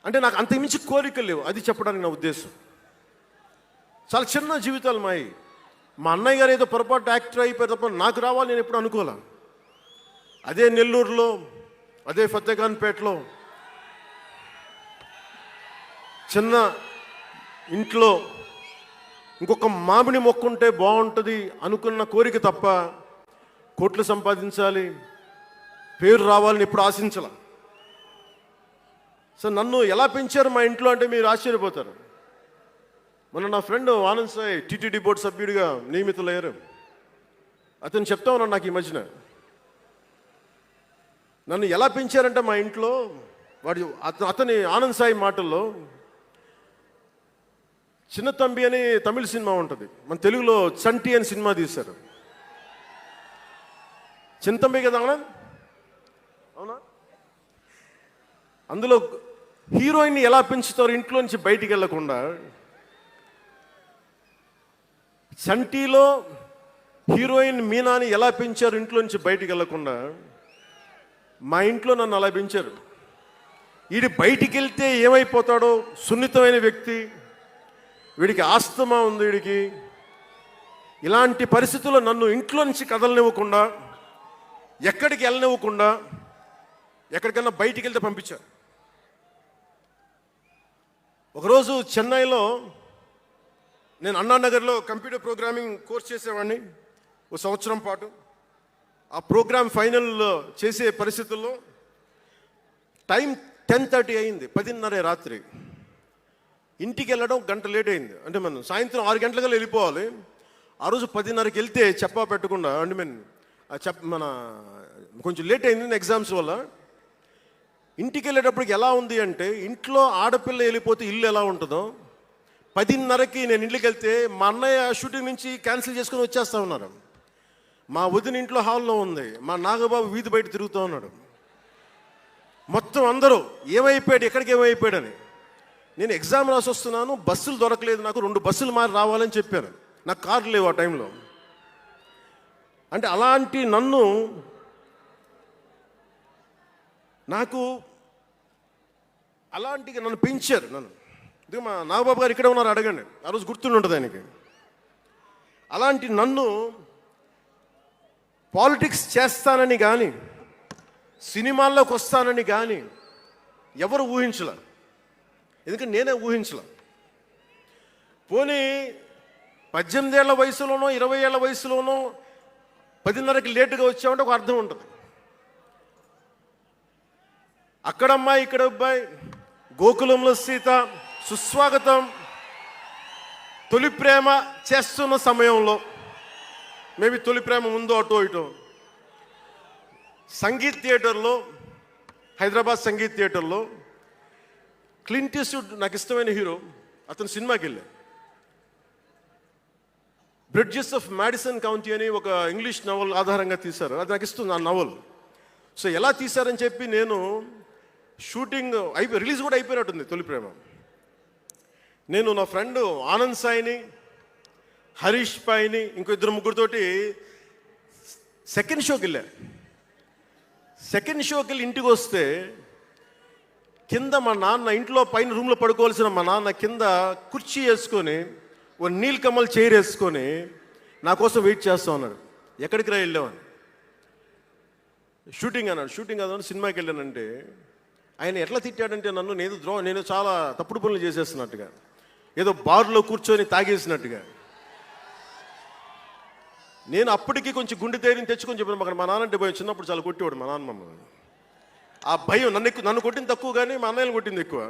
అంటే నాకు అంతకుమించి కోరికలు లేవు, అది చెప్పడానికి నా ఉద్దేశం. చాలా చిన్న జీవితాలు మాయి. మా అన్నయ్య గారు ఏదో పొరపాటు యాక్టర్ అయిపోయి తప్ప నాకు రావాలి నేను ఎప్పుడు అనుకోలే. అదే నెల్లూరులో, అదే ఫతేఖాన్పేటలో చిన్న ఇంట్లో ఇంకొక మామిడి మొక్క ఉంటే బాగుంటుంది అనుకున్న కోరిక తప్ప కోట్లు సంపాదించాలి, పేరు రావాలని ఎప్పుడు ఆశించాల. సో నన్ను ఎలా పెంచారు మా ఇంట్లో అంటే మీరు ఆశ్చర్యపోతారు. మొన్న నా friend Anand Sai TTD board సభ్యుడిగా నియమితులయ్యారు. అతను చెప్తా ఉన్నాను నాకు ఈ మధ్యన, నన్ను ఎలా పెంచారంటే మా ఇంట్లో అతని ఆనంద్ సాయి మాటల్లో, చిన్న తంబి అని తమిళ సినిమా ఉంటుంది, మన తెలుగులో చంటి అని సినిమా తీశారు. చిన్న తంబి కదా ఆనంద్, అవునా? అందులో హీరోయిన్ని ఎలా పెంచుతారు ఇంట్లో నుంచి బయటికి వెళ్ళకుండా, చంటిలో హీరోయిన్ మీనాని ఎలా పెంచారు ఇంట్లో నుంచి బయటికి వెళ్ళకుండా, మా ఇంట్లో నన్ను అలా పెంచారు. వీడి బయటికి వెళ్తే ఏమైపోతాడో, సున్నితమైన వ్యక్తి, వీడికి ఆస్తమా ఉంది, వీడికి ఇలాంటి పరిస్థితుల్లో నన్ను ఇంట్లో నుంచి కదలనివ్వకుండా, ఎక్కడికి వెళ్ళనివ్వకుండా, ఎక్కడికన్నా బయటికి వెళ్తే పంపించారు. ఒకరోజు చెన్నైలో నేను అన్నానగర్లో కంప్యూటర్ ప్రోగ్రామింగ్ కోర్స్ చేసేవాడిని ఒక సంవత్సరం పాటు. ఆ ప్రోగ్రామ్ ఫైనల్ చేసే పరిస్థితుల్లో టైం 10:30 అయింది, 10:30 రాత్రి. ఇంటికి వెళ్ళడం గంట లేట్ అయింది. అంటే మనం సాయంత్రం 6 గంటలకల్లా వెళ్ళిపోవాలి. ఆ రోజు 10:30కి వెళ్తే చెప్పా పెట్టకుండా, అంటే మన కొంచెం లేట్ అయింది ఎగ్జామ్స్ వల్ల. ఇంటికి వెళ్ళేటప్పటికి ఎలా ఉంది అంటే, ఇంట్లో ఆడపిల్ల వెళ్ళిపోతే ఇల్లు ఎలా ఉంటుందో, 10:30కి నేను ఇంటికి వెళ్తే మా అన్నయ్య షూటింగ్ నుంచి క్యాన్సిల్ చేసుకుని వచ్చేస్తా ఉన్నారు. మా వదిన ఇంట్లో హాల్లో ఉంది, మా నాగబాబు వీధి బయట తిరుగుతూ ఉన్నాడు. మొత్తం అందరూ ఏమైపోయాడు, ఎక్కడికి ఏమైపోయాడని. నేను ఎగ్జామ్ రాసి వస్తున్నాను, బస్సులు దొరకలేదు నాకు, 2 బస్సులు మారి రావాలని చెప్పాను. నాకు కార్లు లేవు ఆ టైంలో. అంటే అలాంటి నన్ను పెంచారు నన్ను. ఇది మా నాగబాబు గారు ఇక్కడ ఉన్నారు, అడగండి, ఆ రోజు గుర్తుండి ఉంటుంది ఆయనకి. అలాంటి నన్ను పాలిటిక్స్ చేస్తానని కానీ, సినిమాల్లోకి వస్తానని కానీ ఎవరు ఊహించలే. ఎందుకంటే నేనే ఊహించలే. పోనీ 18 ఏళ్ల వయసులోనో 20 ఏళ్ల వయసులోనో 10:30కి లేటుగా వచ్చామంటే ఒక అర్థం ఉంటుంది. అక్కడమ్మాయి ఇక్కడ అబ్బాయి, గోకులంలో సీత, సుస్వాగతం, తొలి ప్రేమ చేస్తున్న సమయంలో, మేబీ తొలి ప్రేమ ముందు అటో ఇటో, సంగీత్ థియేటర్లో, హైదరాబాద్ సంగీత్ థియేటర్లో క్లింట్ ఈస్ట్వుడ్ నాకు ఇష్టమైన హీరో, అతను సినిమాకి వెళ్ళా. బ్రిడ్జెస్ ఆఫ్ మాడిసన్ కౌంటీ అని ఒక ఇంగ్లీష్ నవల్ ఆధారంగా తీశారు. అది నాకు ఇస్తుంది ఆ నవల్. సో ఎలా తీశారని చెప్పి నేను షూటింగ్ రిలీజ్ కూడా అయిపోయినట్టుంది తొలి ప్రేమ. నేను నా ఫ్రెండ్ ఆనంద్ సాయిని, హరీష్ పాయిని, ఇంకో 2-3తోటి సెకండ్ షోకి వెళ్ళా. సెకండ్ షోకి వెళ్ళి ఇంటికి వస్తే కింద మా నాన్న, ఇంట్లో పైన రూమ్లో పడుకోవాల్సిన మా నాన్న కింద కుర్చీ వేసుకొని, ఓ నీలకమల్ చైర్ వేసుకొని నా కోసం వెయిట్ చేస్తూ ఉన్నాడు. ఎక్కడికి రా వెళ్ళామని. షూటింగ్ అన్నాడు. షూటింగ్ అదని సినిమాకి వెళ్ళానంటే ఆయన ఎట్లా తిట్టాడంటే నన్ను, నేను చాలా తప్పుడు పనులు చేసేస్తున్నట్టుగా, ఏదో బార్లో కూర్చొని తాగేసినట్టుగా. నేను అప్పటికి కొంచెం గుండె ధైర్యం తెచ్చుకొని చెప్పాను. మా నాన్న అంటే భయం, చిన్నప్పుడు చాలా కొట్టేవాడు మా నాన్న మమ్మల్ని. ఆ భయం నన్ను కొట్టింది తక్కువ కానీ మా అన్నయ్యలు కొట్టింది ఎక్కువ.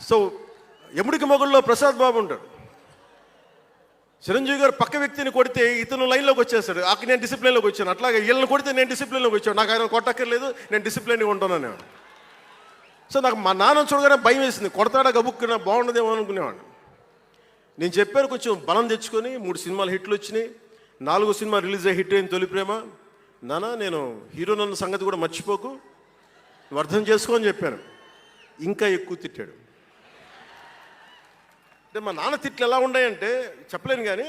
సో ఎముడికి మొగుళ్ళలో ప్రసాద్ బాబు ఉంటాడు. చిరంజీవి గారు పక్క వ్యక్తిని కొడితే ఇతను లైన్లోకి వచ్చేస్తాడు, అక్కడ నేను డిసిప్లిన్లోకి వచ్చాను. అట్లాగే వీళ్ళని కొడితే నేను డిసిప్లిన్లోకి వచ్చాను. నాకు ఆయన కొట్టక్కర్లేదు, నేను డిసిప్లిన్గా ఉంటాను. సో నాకు మా నాన్న చూడగానే భయం వేసింది, కొడతాడా గబుక్కున్నా బాగుండదేమో అనుకునేవాడు. నేను చెప్పాను, కొంచెం బలం తెచ్చుకొని 3 సినిమాలు హిట్లు వచ్చినాయి, 4వ సినిమా రిలీజ్ అయ్యి హిట్ అయిన తొలి ప్రేమ. నాన్న నేను హీరో నన్న సంగతి కూడా మర్చిపోకు, నువ్వు అర్థం చేసుకో అని చెప్పాను. ఇంకా ఎక్కువ తిట్టాడు. అంటే మా నాన్న తిట్లు ఎలా ఉన్నాయంటే చెప్పలేను. కానీ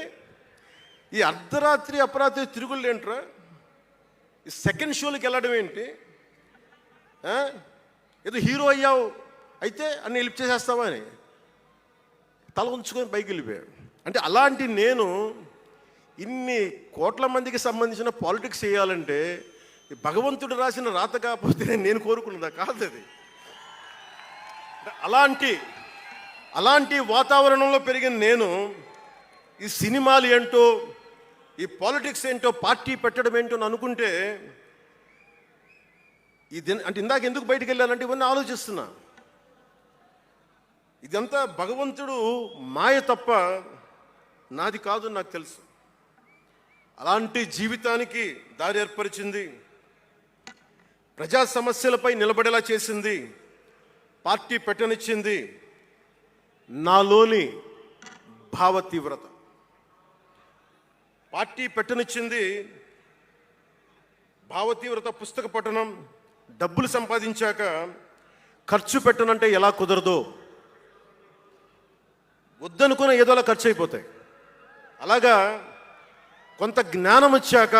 ఈ అర్ధరాత్రి అపరాత్రి తిరుగుళ్ళు ఏంట్రా, ఈ సెకండ్ షోలకి వెళ్ళడం ఏంటి, ఏదో హీరో అయ్యావు అయితే అన్ని హెల్ప్ చేసేస్తావా అని తల ఉంచుకొని పైకి వెళ్ళిపోయాడు. అంటే అలాంటి నేను ఇన్ని కోట్ల మందికి సంబంధించిన పాలిటిక్స్ చేయాలంటే భగవంతుడు రాసిన రాత కాకపోతే నేను కోరుకున్నదా కాదు అది. అలాంటి వాతావరణంలో పెరిగిన నేను ఈ సినిమాలు ఏంటో, ఈ పాలిటిక్స్ ఏంటో, పార్టీ పెట్టడం ఏంటో అని అనుకుంటే అంటే ఇందాక ఎందుకు బయటికి వెళ్ళానంటే ఇవన్నీ ఆలోచిస్తున్నా. ఇదంతా భగవంతుడు మాయ తప్ప నాది కాదు నాకు తెలుసు. అలాంటి జీవితానికి దారి ఏర్పరిచింది, ప్రజా సమస్యలపై నిలబడేలా చేసింది, పార్టీ పెట్టనిచ్చింది నాలోని భావ తీవ్రత. పార్టీ పెట్టనిచ్చింది భావ తీవ్రత. పుస్తక పఠనం, డబ్బులు సంపాదించాక ఖర్చు పెట్టనంటే ఎలా కుదరదో, వద్దనుకున్న ఏదోలా ఖర్చు అయిపోతాయి. అలాగా కొంత జ్ఞానం వచ్చాక,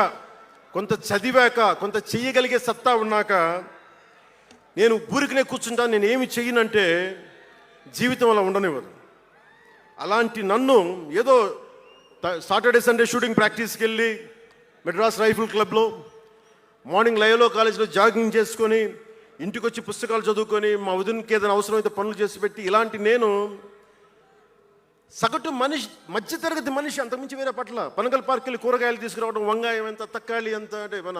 కొంత చదివాక, కొంత చెయ్యగలిగే సత్తా ఉన్నాక నేను ఊరికనే కూర్చుంటాను, నేను ఏమి చెయ్యనంటే జీవితం అలా ఉండనివ్వదు. అలాంటి నన్ను ఏదో సాటర్డే సండే షూటింగ్ ప్రాక్టీస్కి వెళ్ళి మెడ్రాస్ రైఫిల్ క్లబ్లో, మార్నింగ్ లయలో కాలేజీలో జాగింగ్ చేసుకొని, ఇంటికి వచ్చి పుస్తకాలు చదువుకొని, మా వదినకి ఏదైనా అవసరమైతే పనులు చేసి పెట్టి, ఇలాంటి నేను సగటు మనిషి, మధ్యతరగతి మనిషి, అంతకుమించి వేరే పట్ల. పనగల్ పార్క్ వెళ్ళి కూరగాయలు తీసుకురావడం, వంకాయ ఎంత, తక్కాలి ఎంత, అంటే మన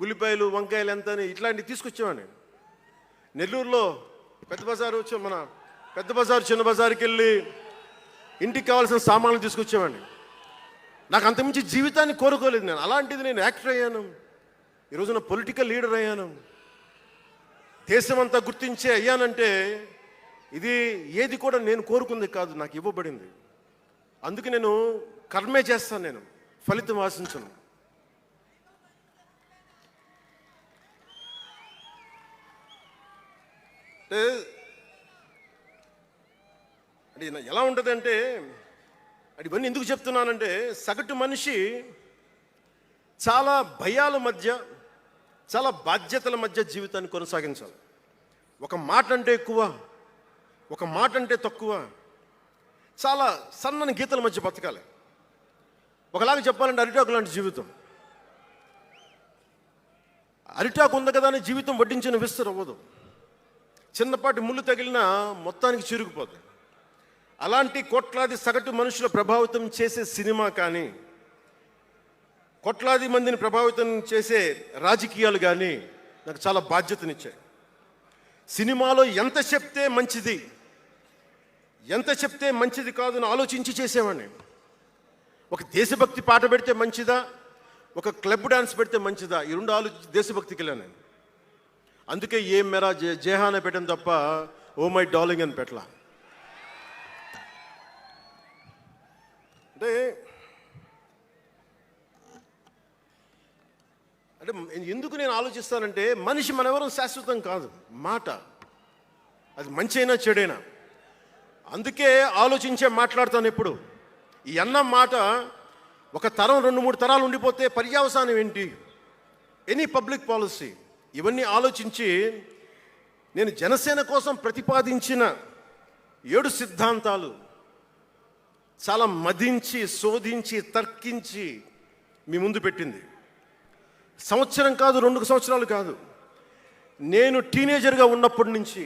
ఉల్లిపాయలు వంకాయలు ఎంత అని ఇట్లాంటివి తీసుకొచ్చేవాడిని. నెల్లూరులో పెద్ద బజారు వచ్చి, మన పెద్ద బజారు చిన్న బజారుకి వెళ్ళి ఇంటికి కావాల్సిన సామాన్లు తీసుకొచ్చేవాడిని. నాకు అంతకుమించి జీవితాన్ని కోరుకోలేదు నేను. అలాంటిది నేను యాక్టర్ అయ్యాను, ఈరోజున పొలిటికల్ లీడర్ అయ్యాను, దేశమంతా గుర్తించే అయ్యానంటే ఇది ఏది కూడా నేను కోరుకుంది కాదు, నాకు ఇవ్వబడింది. అందుకే నేను కర్మే చేస్తాను, నేను ఫలితం ఆశించను. అంటే ఎలా ఉంటుందంటే, అది ఇవన్నీ ఎందుకు చెప్తున్నానంటే, సగటు మనిషి చాలా భయాల మధ్య, చాలా బాధ్యతల మధ్య జీవితాన్ని కొనసాగించాలి. ఒక మాట అంటే ఎక్కువ, ఒక మాట అంటే తక్కువ, చాలా సన్నని గీతల మధ్య బతకాలి. ఒకలాగా చెప్పాలంటే అరిటాకు లాంటి జీవితం. అరిటాకు ఉంది కదా అని జీవితం వడ్డించిన విస్తరు అవ్వదు, చిన్నపాటి ముళ్ళు తగిలినా మొత్తానికి చిరుగుపోతుంది. అలాంటి కోట్లాది సగటు మనుషుల ప్రభావితం చేసే సినిమా కానీ, కోట్లాది మందిని ప్రభావితం చేసే రాజకీయాలు కానీ నాకు చాలా బాధ్యతనిచ్చాయి. సినిమాలో ఎంత చెప్తే మంచిది, ఎంత చెప్తే మంచిది కాదు అని ఆలోచించి చేసేవాడిని. ఒక దేశభక్తి పాట పెడితే మంచిదా, ఒక క్లబ్ డాన్స్ పెడితే మంచిదా, ఈ రెండు ఆలోచించి దేశభక్తికి వెళ్ళాను నేను. అందుకే ఏ మెరా జేహానే పెట్టాను తప్ప ఓ మై డార్లింగ్ అని పెట్టలా. అంటే ఎందుకు నేను ఆలోచిస్తానంటే, మనిషి మనెవరం శాశ్వతం కాదు, మాట అది మంచి అయినా చెడైనా. అందుకే ఆలోచించే మాట్లాడతాను ఎప్పుడు. ఈ అన్న మాట ఒక తరం 2-3 తరాలు ఉండిపోతే పర్యవసానం ఏంటి, ఎనీ పబ్లిక్ పాలసీ, ఇవన్నీ ఆలోచించి నేను జనసేన కోసం ప్రతిపాదించిన 7 సిద్ధాంతాలు చాలా మదించి, శోధించి, తర్కించి మీ ముందు పెట్టింది. సంవత్సరం కాదు, 2 సంవత్సరాలు కాదు, నేను టీనేజర్గా ఉన్నప్పటి నుంచి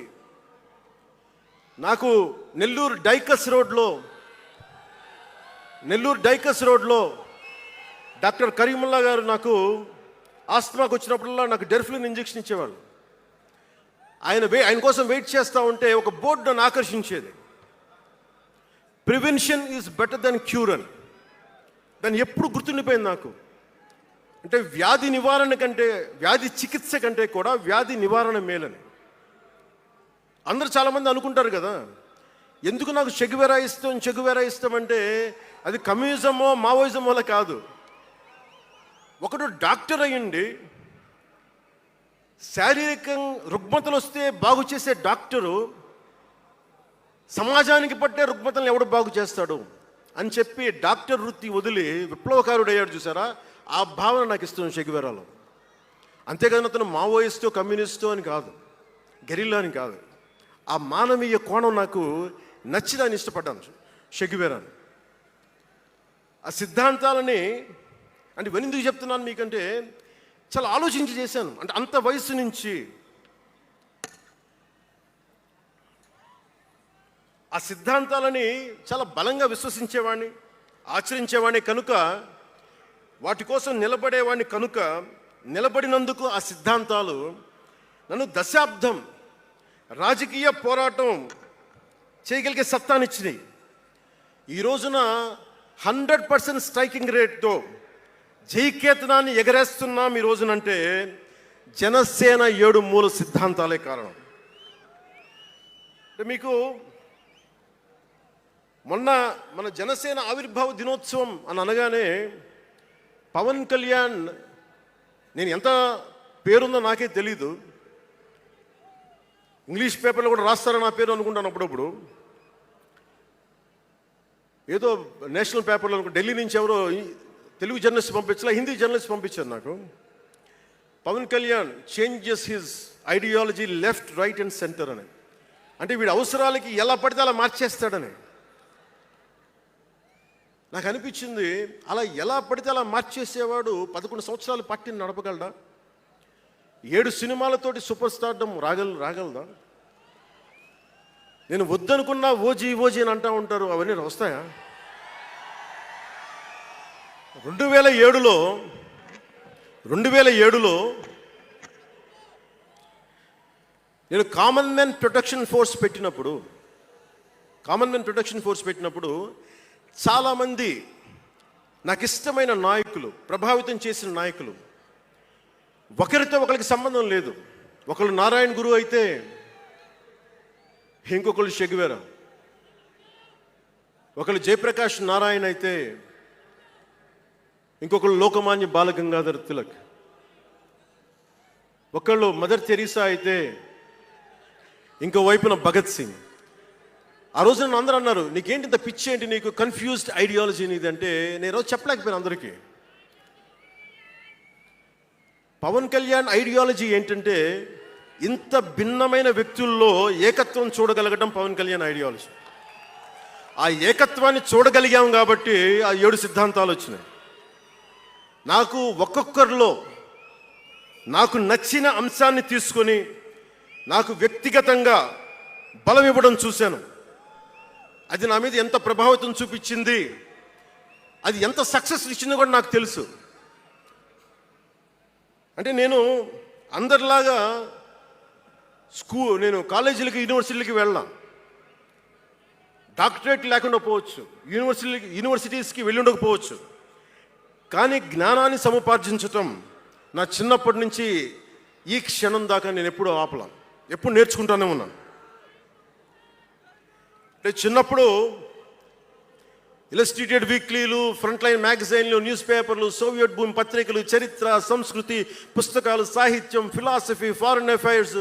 నాకు నెల్లూరు డైకస్ రోడ్లో డాక్టర్ కరీముల్లా గారు నాకు ఆస్తమాకు వచ్చినప్పుడల్లా నాకు డెర్ఫ్లిన్ ఇంజెక్షన్ ఇచ్చేవాళ్ళు. ఆయన కోసం వెయిట్ చేస్తూ ఉంటే ఒక బోర్డు నన్ను ఆకర్షించేది, prevention is better than cure అని. కానీ ఎప్పుడు గుర్తుండిపోయింది నాకు. అంటే వ్యాధి నివారణ కంటే, వ్యాధి చికిత్స కంటే కూడా వ్యాధి నివారణ మేలని అందరూ చాలామంది అనుకుంటారు కదా. ఎందుకు నాకు చెగువెరా ఇష్టం అంటే అది కమ్యూనిజమో మావోయిజమో వల్ల కాదు. ఒకడు డాక్టర్ అయ్యండి, శారీరక రుగ్మతలు వస్తే బాగు చేసే డాక్టరు సమాజానికి పట్టే రుగ్మతలను ఎవడు బాగు చేస్తాడు అని చెప్పి డాక్టర్ వృత్తి వదిలి విప్లవకారుడు అయ్యాడు చూసారా, ఆ భావన నాకు ఇష్టం చెగువెరాలో. అంతేకాదు అతను మావోయిస్టో కమ్యూనిస్టో అని కాదు, గెరిల్లా అని కాదు. ఆ మానవీయ కోణం నాకు నచ్చిదాన్ని ఇష్టపడ్డాను చెగువెరాని. ఆ సిద్ధాంతాలని అంటే ఇవన్నీ ఎందుకు చెప్తున్నాను మీకంటే చాలా ఆలోచించి చేశాను. అంటే అంత వయసు నుంచి ఆ సిద్ధాంతాలని చాలా బలంగా విశ్వసించేవాడిని, ఆచరించేవాడిని కనుక, వాటి కోసం నిలబడేవాడిని కనుక, నిలబడినందుకు ఆ సిద్ధాంతాలు నన్ను దశాబ్దం రాజకీయ పోరాటం చేయగలిగే సత్తానిచ్చినాయి. ఈ రోజున 100% స్ట్రైకింగ్ రేట్తో జైకేతనాన్ని ఎగరేస్తున్నాం ఈ రోజునంటే జనసేన 7 మూల సిద్ధాంతాలే కారణం. అంటే మీకు మొన్న మన జనసేన ఆవిర్భావ దినోత్సవం అని అనగానే పవన్ కళ్యాణ్, నేను ఎంత పేరుందో నాకే తెలీదు, ఇంగ్లీష్ పేపర్లో కూడా రాస్తారో నా పేరు అనుకుంటాను అప్పుడప్పుడు. ఏదో నేషనల్ పేపర్లో ఢిల్లీ నుంచి ఎవరో తెలుగు జర్నలిస్ట్ పంపించలే, హిందీ జర్నలిస్ట్ పంపించారు నాకు. Pawan Kalyan changes his ideology left, right and centre అని. అంటే వీడి అవసరాలకి ఎలా పడితే అలా మార్చేస్తాడని నాకు అనిపించింది. అలా ఎలా పడితే అలా మార్చేసేవాడు 11 సంవత్సరాలు పార్టీని నడపగలడా? 7 సినిమాలతోటి సూపర్ స్టార్డమ్ రాగలదా? నేను వద్దనుకున్నా ఓజీ అని అంటూ ఉంటారు, అవన్నీ వస్తాయా? 2007లో నేను కామన్మెన్ ప్రొటెక్షన్ ఫోర్స్ పెట్టినప్పుడు చాలామంది నాకు ఇష్టమైన నాయకులు, ప్రభావితం చేసిన నాయకులు, ఒకరితో ఒకరికి సంబంధం లేదు. ఒకళ్ళు నారాయణ గురు అయితే ఇంకొకళ్ళు చెగువెరా, ఒకళ్ళు జయప్రకాష్ నారాయణ అయితే ఇంకొకళ్ళు లోకమాన్య బాలగంగాధర్ తిలక్, ఒకళ్ళు మదర్ తెరీసా అయితే ఇంకో వైపున భగత్ సింగ్. ఆ రోజు నన్ను అందరూ అన్నారు, నీకేంటి ఇంత పిచ్చి ఏంటి, నీకు కన్ఫ్యూజ్డ్ ఐడియాలజీ నీది అంటే నేను రోజు చెప్పలేకపోయాను అందరికీ. పవన్ కళ్యాణ్ ఐడియాలజీ ఏంటంటే ఇంత భిన్నమైన వ్యక్తుల్లో ఏకత్వం చూడగలగడం పవన్ కళ్యాణ్ ఐడియాలజీ. ఆ ఏకత్వాన్ని చూడగలిగాం కాబట్టి ఆ 7 సిద్ధాంతాలు వచ్చినాయి. నాకు ఒక్కొక్కరిలో నాకు నచ్చిన అంశాన్ని తీసుకొని నాకు వ్యక్తిగతంగా బలం ఇవ్వడం చూశాను. అది నా మీద ఎంత ప్రభావితం చూపించింది, అది ఎంత సక్సెస్ ఇచ్చిందో కూడా నాకు తెలుసు. అంటే నేను అందరిలాగా నేను కాలేజీలకి యూనివర్సిటీలకి వెళ్ళాను, డాక్టరేట్ లేకుండా పోవచ్చు, యూనివర్సిటీస్కి వెళ్ళి ఉండకపోవచ్చు, కానీ జ్ఞానాన్ని సముపార్జించటం నా చిన్నప్పటి నుంచి ఈ క్షణం దాకా నేను ఎప్పుడూ ఆపలా, ఎప్పుడు నేర్చుకుంటానే ఉన్నాను. అంటే చిన్నప్పుడు ఇలస్ట్రేటెడ్ వీక్లీలు, ఫ్రంట్ లైన్ మ్యాగజైన్లు, న్యూస్ పేపర్లు, సోవియట్ భూమి పత్రికలు, చరిత్ర, సంస్కృతి పుస్తకాలు, సాహిత్యం, ఫిలాసఫీ, ఫారిన్ అఫైర్స్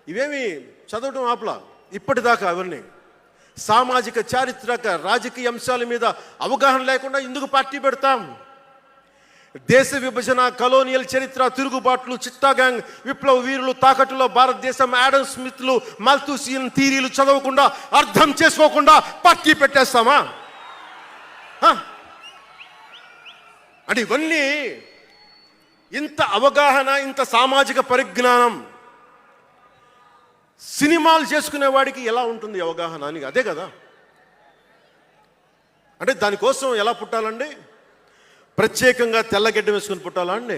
ఇవేమి చదవటం ఆపలా ఇప్పటిదాకా. అవన్నీ సామాజిక, చారిత్రక, రాజకీయ అంశాల మీద అవగాహన లేకుండా ఎందుకు పార్టీ పెడతాం? దేశ విభజన, కలోనియల్ చరిత్ర, తిరుగుబాట్లు, చిట్టాగాంగ్, విప్లవ వీరులు, తాకట్టులో భారతదేశం, యాడమ్ స్మిత్లు, మాల్థూసియన్ థీరీలు చదవకుండా, అర్థం చేసుకోకుండా పార్టీ పెట్టేస్తామా? అంటే ఇవన్నీ ఇంత అవగాహన, ఇంత సామాజిక పరిజ్ఞానం సినిమాలు చేసుకునే వాడికి ఎలా ఉంటుంది అవగాహన అని, అదే కదా. అంటే దానికోసం ఎలా పుట్టాలండి? ప్రత్యేకంగా తెల్లగడ్డ వేసుకొని పుట్టాలా అండి?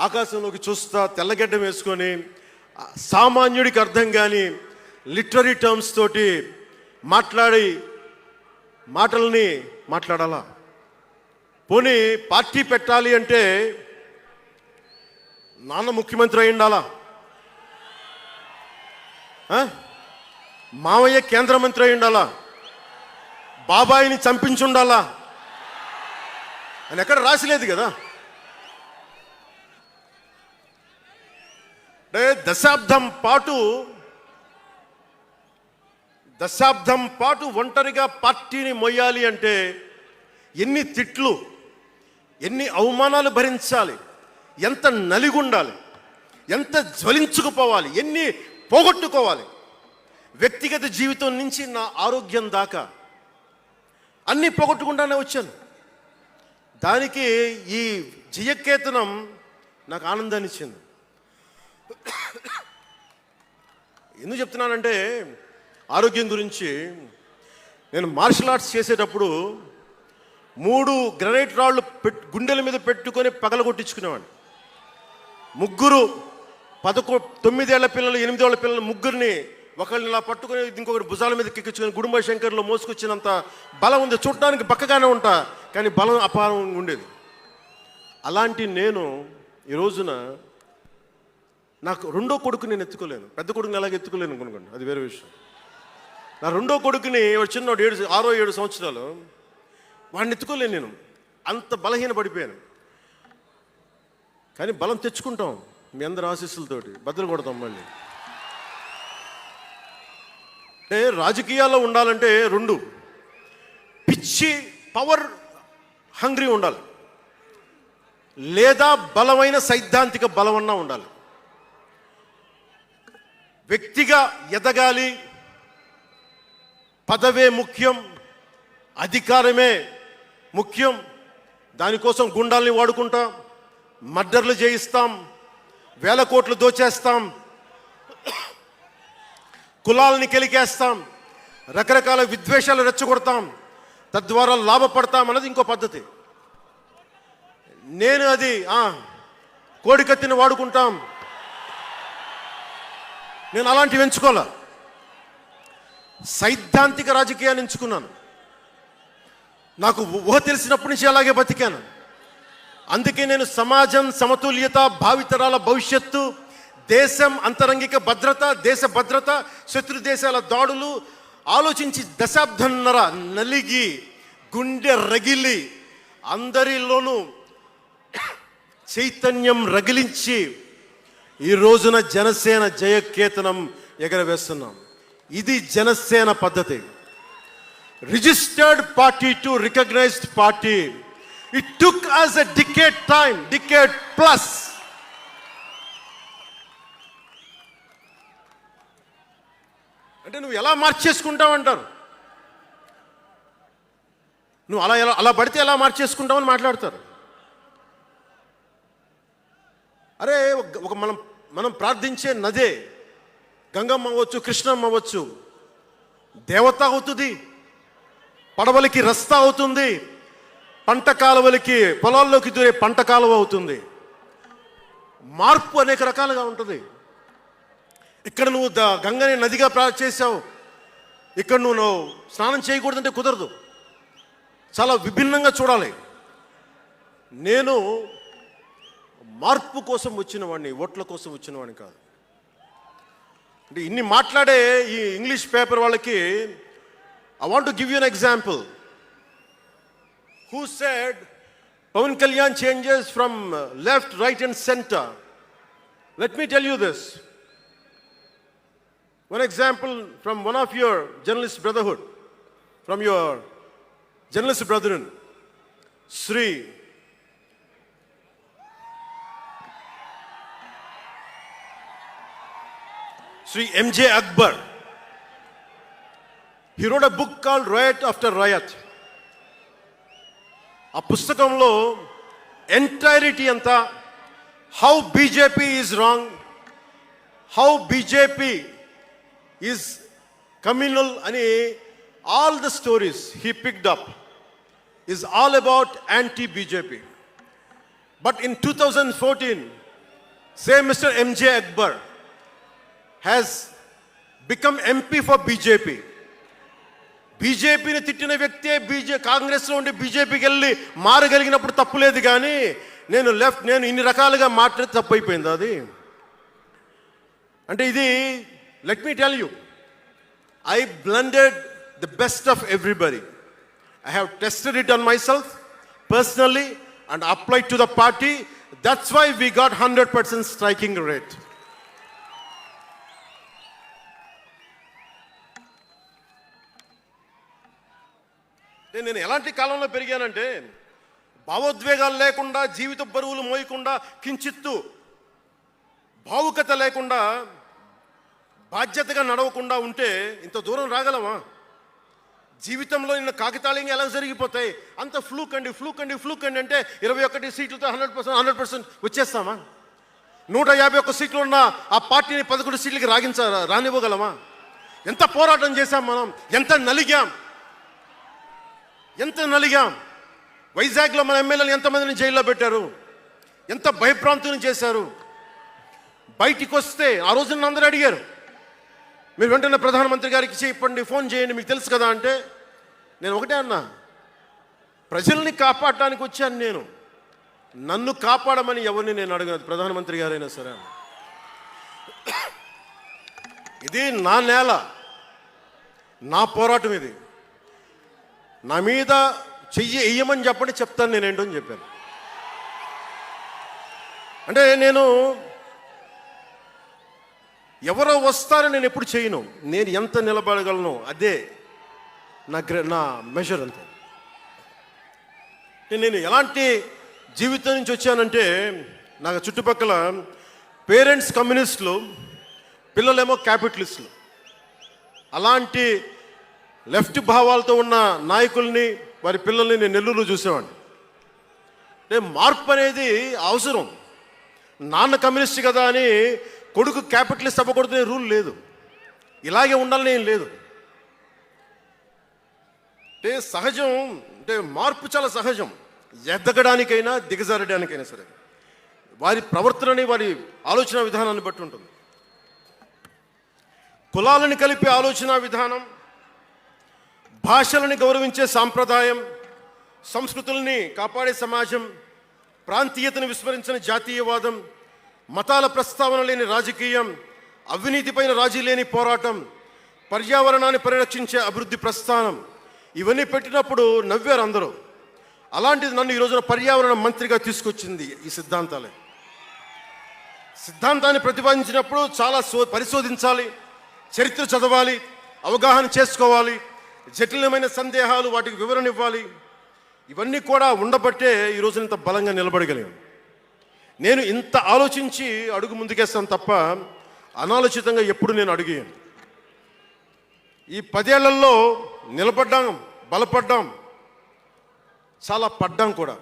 ఆకాశంలోకి చూస్తా తెల్లగడ్డ వేసుకొని సామాన్యుడికి అర్థం కాని లిటరీ టర్మ్స్ తోటి మాట్లాడి మాటల్ని మాట్లాడాలా? పోనీ పార్టీ పెట్టాలి అంటే నాన్న ముఖ్యమంత్రి అయి ఉండాలా? మావయ్య కేంద్ర మంత్రి అయి ఉండాలా? బాబాయిని చంపించుండాలా అని ఎక్కడ రాసిలేదు కదా. అంటే దశాబ్దం పాటు ఒంటరిగా పార్టీని మొయ్యాలి అంటే ఎన్ని తిట్లు, ఎన్ని అవమానాలు భరించాలి, ఎంత నలిగుండాలి, ఎంత జ్వలించుకుపోవాలి, ఎన్ని పోగొట్టుకోవాలి. వ్యక్తిగత జీవితం నుంచి నా ఆరోగ్యం దాకా అన్నీ పోగొట్టుకుంటానే వచ్చాను. దానికి ఈ జయకేతనం నాకు ఆనందాన్ని ఇచ్చింది. ఎందుకు చెప్తున్నానంటే ఆరోగ్యం గురించి. నేను మార్షల్ ఆర్ట్స్ చేసేటప్పుడు 3 గ్రనైట్ రాళ్ళు గుండెల మీద పెట్టుకొని పగలగొట్టించుకునేవాడిని. 3 9 ఏళ్ల పిల్లలు, 8 ఏళ్ల పిల్లలు ముగ్గురిని ఒకళ్ళని ఇలా పట్టుకొని ఇంకొకటి భుజాల మీద కెక్కించుకొని గుడుంబ శంకర్లో మోసుకొచ్చినంత బలం ఉంది. చూడటానికి బక్కగానే ఉంటా, కానీ బలం అపారం ఉండేది. అలాంటి నేను ఈ రోజున నాకు రెండో కొడుకు నేను ఎత్తుకోలేను. పెద్ద కొడుకుని ఎలాగ ఎత్తుకోలేను అనుకోండి, అది వేరే విషయం. నా రెండో కొడుకుని చిన్నవాడు 6-7 సంవత్సరాలు, వాడిని ఎత్తుకోలేను నేను. అంత బలహీన పడిపోయాను. కానీ బలం తెచ్చుకుంటాం మీ అందరి ఆశీస్సులతోటి, బద్దలు కొడతాం మళ్ళీ. అంటే రాజకీయాల్లో ఉండాలంటే 2 పిచ్చి పవర్ హంగ్రీ ఉండాలి, లేదా బలమైన సైద్ధాంతిక బలమన్నా ఉండాలి. వ్యక్తిగా ఎదగాలి, పదవే ముఖ్యం, అధికారమే ముఖ్యం. దానికోసం గుండాల్ని వాడుకుంటాం, మర్డర్లు చేయిస్తాం, వేల కోట్లు దోచేస్తాం, కులాలని కెలికేస్తాం, రకరకాల విద్వేషాలు రెచ్చగొడతాం, తద్వారా లాభపడతాం అన్నది ఇంకో పద్ధతి. నేను అది కోడికత్తిని వాడుకుంటాం, నేను అలాంటివి ఎంచుకోలే. సైద్ధాంతిక రాజకీయాన్ని ఎంచుకున్నాను. నాకు ఊహ తెలిసినప్పటి నుంచి అలాగే బతికాను. అందుకే నేను సమాజం, సమతుల్యత, భావితరాల భవిష్యత్తు, దేశం అంతరంగిక భద్రత, దేశ భద్రత, శత్రు దేశాల దాడులు ఆలోచించి దశాబ్దన్నర నలిగి గుండె రగిలి అందరిలోనూ చైతన్యం రగిలించి ఈ రోజున జనసేన జయకేతనం ఎగరవేస్తున్నాం. ఇది జనసేన పద్ధతి. Registered party to recognised party. It took us a decade time, decade plus. అంటే నువ్వు ఎలా మార్చేసుకుంటావంటారు. నువ్వు అలా పడితే ఎలా మార్చేసుకుంటావని మాట్లాడతారు. అరే ఒక మనం ప్రార్థించే నదే గంగమ్మ అవ్వచ్చు, కృష్ణమ్మ అవ్వచ్చు, దేవత అవుతుంది, పడవలకి రస్తా అవుతుంది, పంట కాలువలకి పొలాల్లోకి దూరే పంట కాలువ అవుతుంది. మార్పు అనేక రకాలుగా ఉంటుంది. ఇక్కడ నువ్వు గంగని నదిగా చేసావు, ఇక్కడ నువ్వు స్నానం చేయకూడదంటే కుదరదు. చాలా విభిన్నంగా చూడాలి. నేను మార్పు కోసం వచ్చిన వాడిని, ఓట్ల కోసం వచ్చిన వాడిని కాదు. అంటే ఇన్ని మాట్లాడే ఈ ఇంగ్లీష్ పేపర్ వాళ్ళకి I want to give you an example. Who said Pawan Kalyan changes from left, right and centre? Let me tell you this. One example from one of your journalist brotherhood, from your journalist brethren, Sri M.J. Akbar. He wrote a book called Riot After Riot. ఆ పుస్తకంలో entirety అంతా how BJP is wrong, how BJP is communal ani all the stories he picked up is all about anti-BJP. But in 2014, same Mr. M.J. Akbar has become MP for BJP. బీజేపీని తిట్టిన వ్యక్తే కాంగ్రెస్లో ఉండి బీజేపీకి వెళ్ళి మారగలిగినప్పుడు తప్పులేదు, కానీ నేను ఇన్ని రకాలుగా మాట్లాడి తప్పు అయిపోయింది అది. అంటే ఇది, let me tell you, I blended the best of everybody. I have tested it on myself personally and applied to the party. That's why we got 100% striking rate. నేను ఎలాంటి కాలంలో పెరిగానంటే, భావోద్వేగాలు లేకుండా, జీవిత బరువులు మోయకుండా, కించిత్తు భావుకత లేకుండా, బాధ్యతగా నడవకుండా ఉంటే ఇంత దూరం రాగలమా? జీవితంలో నిన్న కాకితాళంగా ఎలా జరిగిపోతాయి? అంత ఫ్లూక్ అండి అంటే 21 సీట్లతో 100% వచ్చేస్తామా? 151 సీట్లు ఉన్న ఆ పార్టీని 11 సీట్లకి రానివ్వగలమా? ఎంత పోరాటం చేశాం మనం, ఎంత నలిగాం. వైజాగ్లో మన ఎమ్మెల్యేలు ఎంతమందిని జైల్లో పెట్టారు, ఎంత భయభ్రాంతులను చేశారు. బయటికి వస్తే ఆ రోజున అందరూ అడిగారు, మీరు వెంటనే ప్రధానమంత్రి గారికి చెప్పండి, ఫోన్ చేయండి, మీకు తెలుసు కదా అంటే, నేను ఒకటే అన్నా, ప్రజల్ని కాపాడటానికి వచ్చాను నేను, నన్ను కాపాడమని ఎవరిని నేను అడగను, ప్రధానమంత్రి గారైనా సరే. ఇది నా నేల, నా పోరాటం ఇది. నా మీద చెయ్యి వెయ్యమని చెప్పండి, చెప్తాను నేనేంటో అని చెప్పాను. అంటే నేను ఎవరో వస్తారని నేను ఎప్పుడు చేయను, నేను ఎంత నిలబడగలను అదే నా మెజర్ అంతే. నేను ఎలాంటి జీవితం నుంచి వచ్చానంటే, నాకు చుట్టుపక్కల పేరెంట్స్ కమ్యూనిస్టులు, పిల్లలేమో క్యాపిటలిస్టులు, అలాంటి లెఫ్ట్ భావాలతో ఉన్న నాయకుల్ని, వారి పిల్లల్ని నేను నెల్లూరులో చూసేవాడిని. అంటే మార్పు అనేది అవసరం. నాన్న కమ్యూనిస్ట్ కదా అని కొడుకు క్యాపిటలిస్ట్ అవ్వకూడదనే రూల్ లేదు, ఇలాగే ఉండాలని ఏం లేదు. అంటే సహజం, అంటే మార్పు చాలా సహజం, ఎదగడానికైనా దిగజారడానికైనా సరే. వారి ప్రవర్తనని, వారి ఆలోచన విధానాన్ని బట్టి ఉంటుంది. కులాలను కలిపే ఆలోచన విధానం, భాషలను గౌరవించే సాంప్రదాయం, సంస్కృతుల్ని కాపాడే సమాజం, ప్రాంతీయతను విస్మరించిన జాతీయవాదం, మతాల ప్రస్తావన లేని రాజకీయం, అవినీతిపైన రాజీ లేని పోరాటం, పర్యావరణాన్ని పరిరక్షించే అభివృద్ధి ప్రస్థానం, ఇవన్నీ పెట్టినప్పుడు నవ్వారు అందరూ. అలాంటిది నన్ను ఈ రోజున పర్యావరణ మంత్రిగా తీసుకొచ్చింది ఈ సిద్ధాంతాలే. సిద్ధాంతాన్ని ప్రతిపాదించినప్పుడు చాలా పరిశోధించాలి, చరిత్ర చదవాలి, అవగాహన చేసుకోవాలి, జటిలమైన సందేహాలు వాటికి వివరణ ఇవ్వాలి. ఇవన్నీ కూడా ఉండబట్టే ఈ రోజున ఇంత బలంగా నిలబడగలిగాం. నేను ఇంత ఆలోచించి అడుగు ముందుకేస్తాను తప్ప అనాలోచితంగా ఎప్పుడు నేను అడిగాను. ఈ 10 ఏళ్లలో నిలబడ్డాం, బలపడ్డాం, చాలా పడ్డాం కూడా.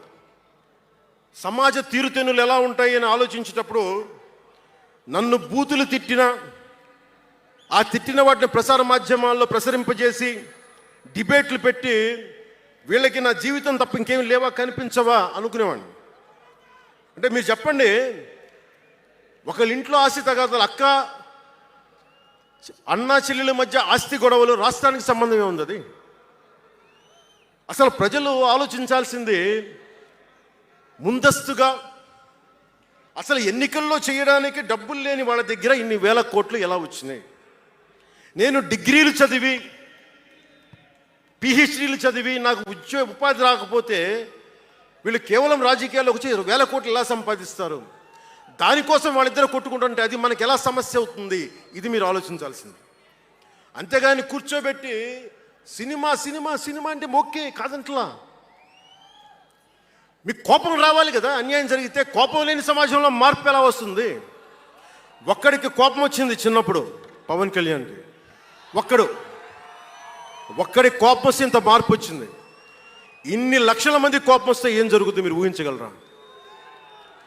సమాజ తీరుతెన్నులు ఎలా ఉంటాయి అని ఆలోచించేటప్పుడు నన్ను బూతులు తిట్టినా, ఆ తిట్టిన వాటిని ప్రసార మాధ్యమాల్లో ప్రసరింపజేసి డిబేట్లు పెట్టి, వీళ్ళకి నా జీవితం తప్ప ఇంకేమి లేవా, కనిపించవా అనుకునేవాడిని. అంటే మీరు చెప్పండి, ఒకళ్ళ ఇంట్లో ఆస్తి తగాదాలు, అన్నా చెల్లెల మధ్య ఆస్తి గొడవలు, రాష్ట్రానికి సంబంధం ఏముంది? అది అసలు ప్రజలు ఆలోచించాల్సింది ముందస్తుగా. అసలు ఎన్నికల్లో చేయడానికి డబ్బులు లేని వాళ్ళ దగ్గర ఇన్ని వేల కోట్లు ఎలా వచ్చినాయి? నేను డిగ్రీలు చదివి, పిహెచ్డీలు చదివి నాకు ఉపాధి రాకపోతే వీళ్ళు కేవలం రాజకీయాల్లోకి వచ్చి వేల కోట్లు ఎలా సంపాదిస్తారు? దానికోసం వాళ్ళిద్దరు కొట్టుకుంటుంటే అది మనకి ఎలా సమస్య అవుతుంది? ఇది మీరు ఆలోచించాల్సింది. అంతేగాని కూర్చోబెట్టి సినిమా సినిమా సినిమా అంటే మొక్కే కాదంట్లా. మీకు కోపం రావాలి కదా, అన్యాయం జరిగితే. కోపం లేని సమాజంలో మార్పు ఎలా వస్తుంది? ఒక్కడికి కోపం వచ్చింది చిన్నప్పుడు, పవన్ కళ్యాణ్కి. ఒక్కడి కోపం వస్తే ఇంత మార్పు వచ్చింది. ఇన్ని లక్షల మంది కోపం వస్తే ఏం జరుగుతుంది మీరు ఊహించగలరా?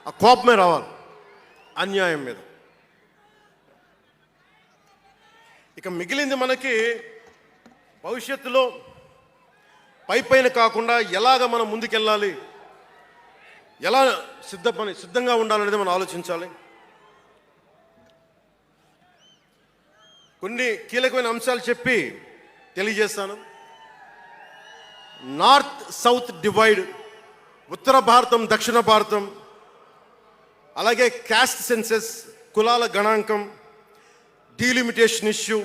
ఆ కోపమే రావాలి అన్యాయం మీద. ఇక మిగిలింది మనకి భవిష్యత్తులో పైన కాకుండా ఎలాగ మనం ముందుకెళ్ళాలి, ఎలా సిద్ధంగా ఉండాలనేది మనం ఆలోచించాలి. కొన్ని కీలకమైన అంశాలు చెప్పి తెలియజేస్తాను. నార్త్ సౌత్ డివైడ్, ఉత్తర భారతం దక్షిణ భారతం, అలాగే క్యాస్ట్ సెన్సెస్, కులాల గణాంకం, డీలిమిటేషన్ ఇష్యూ,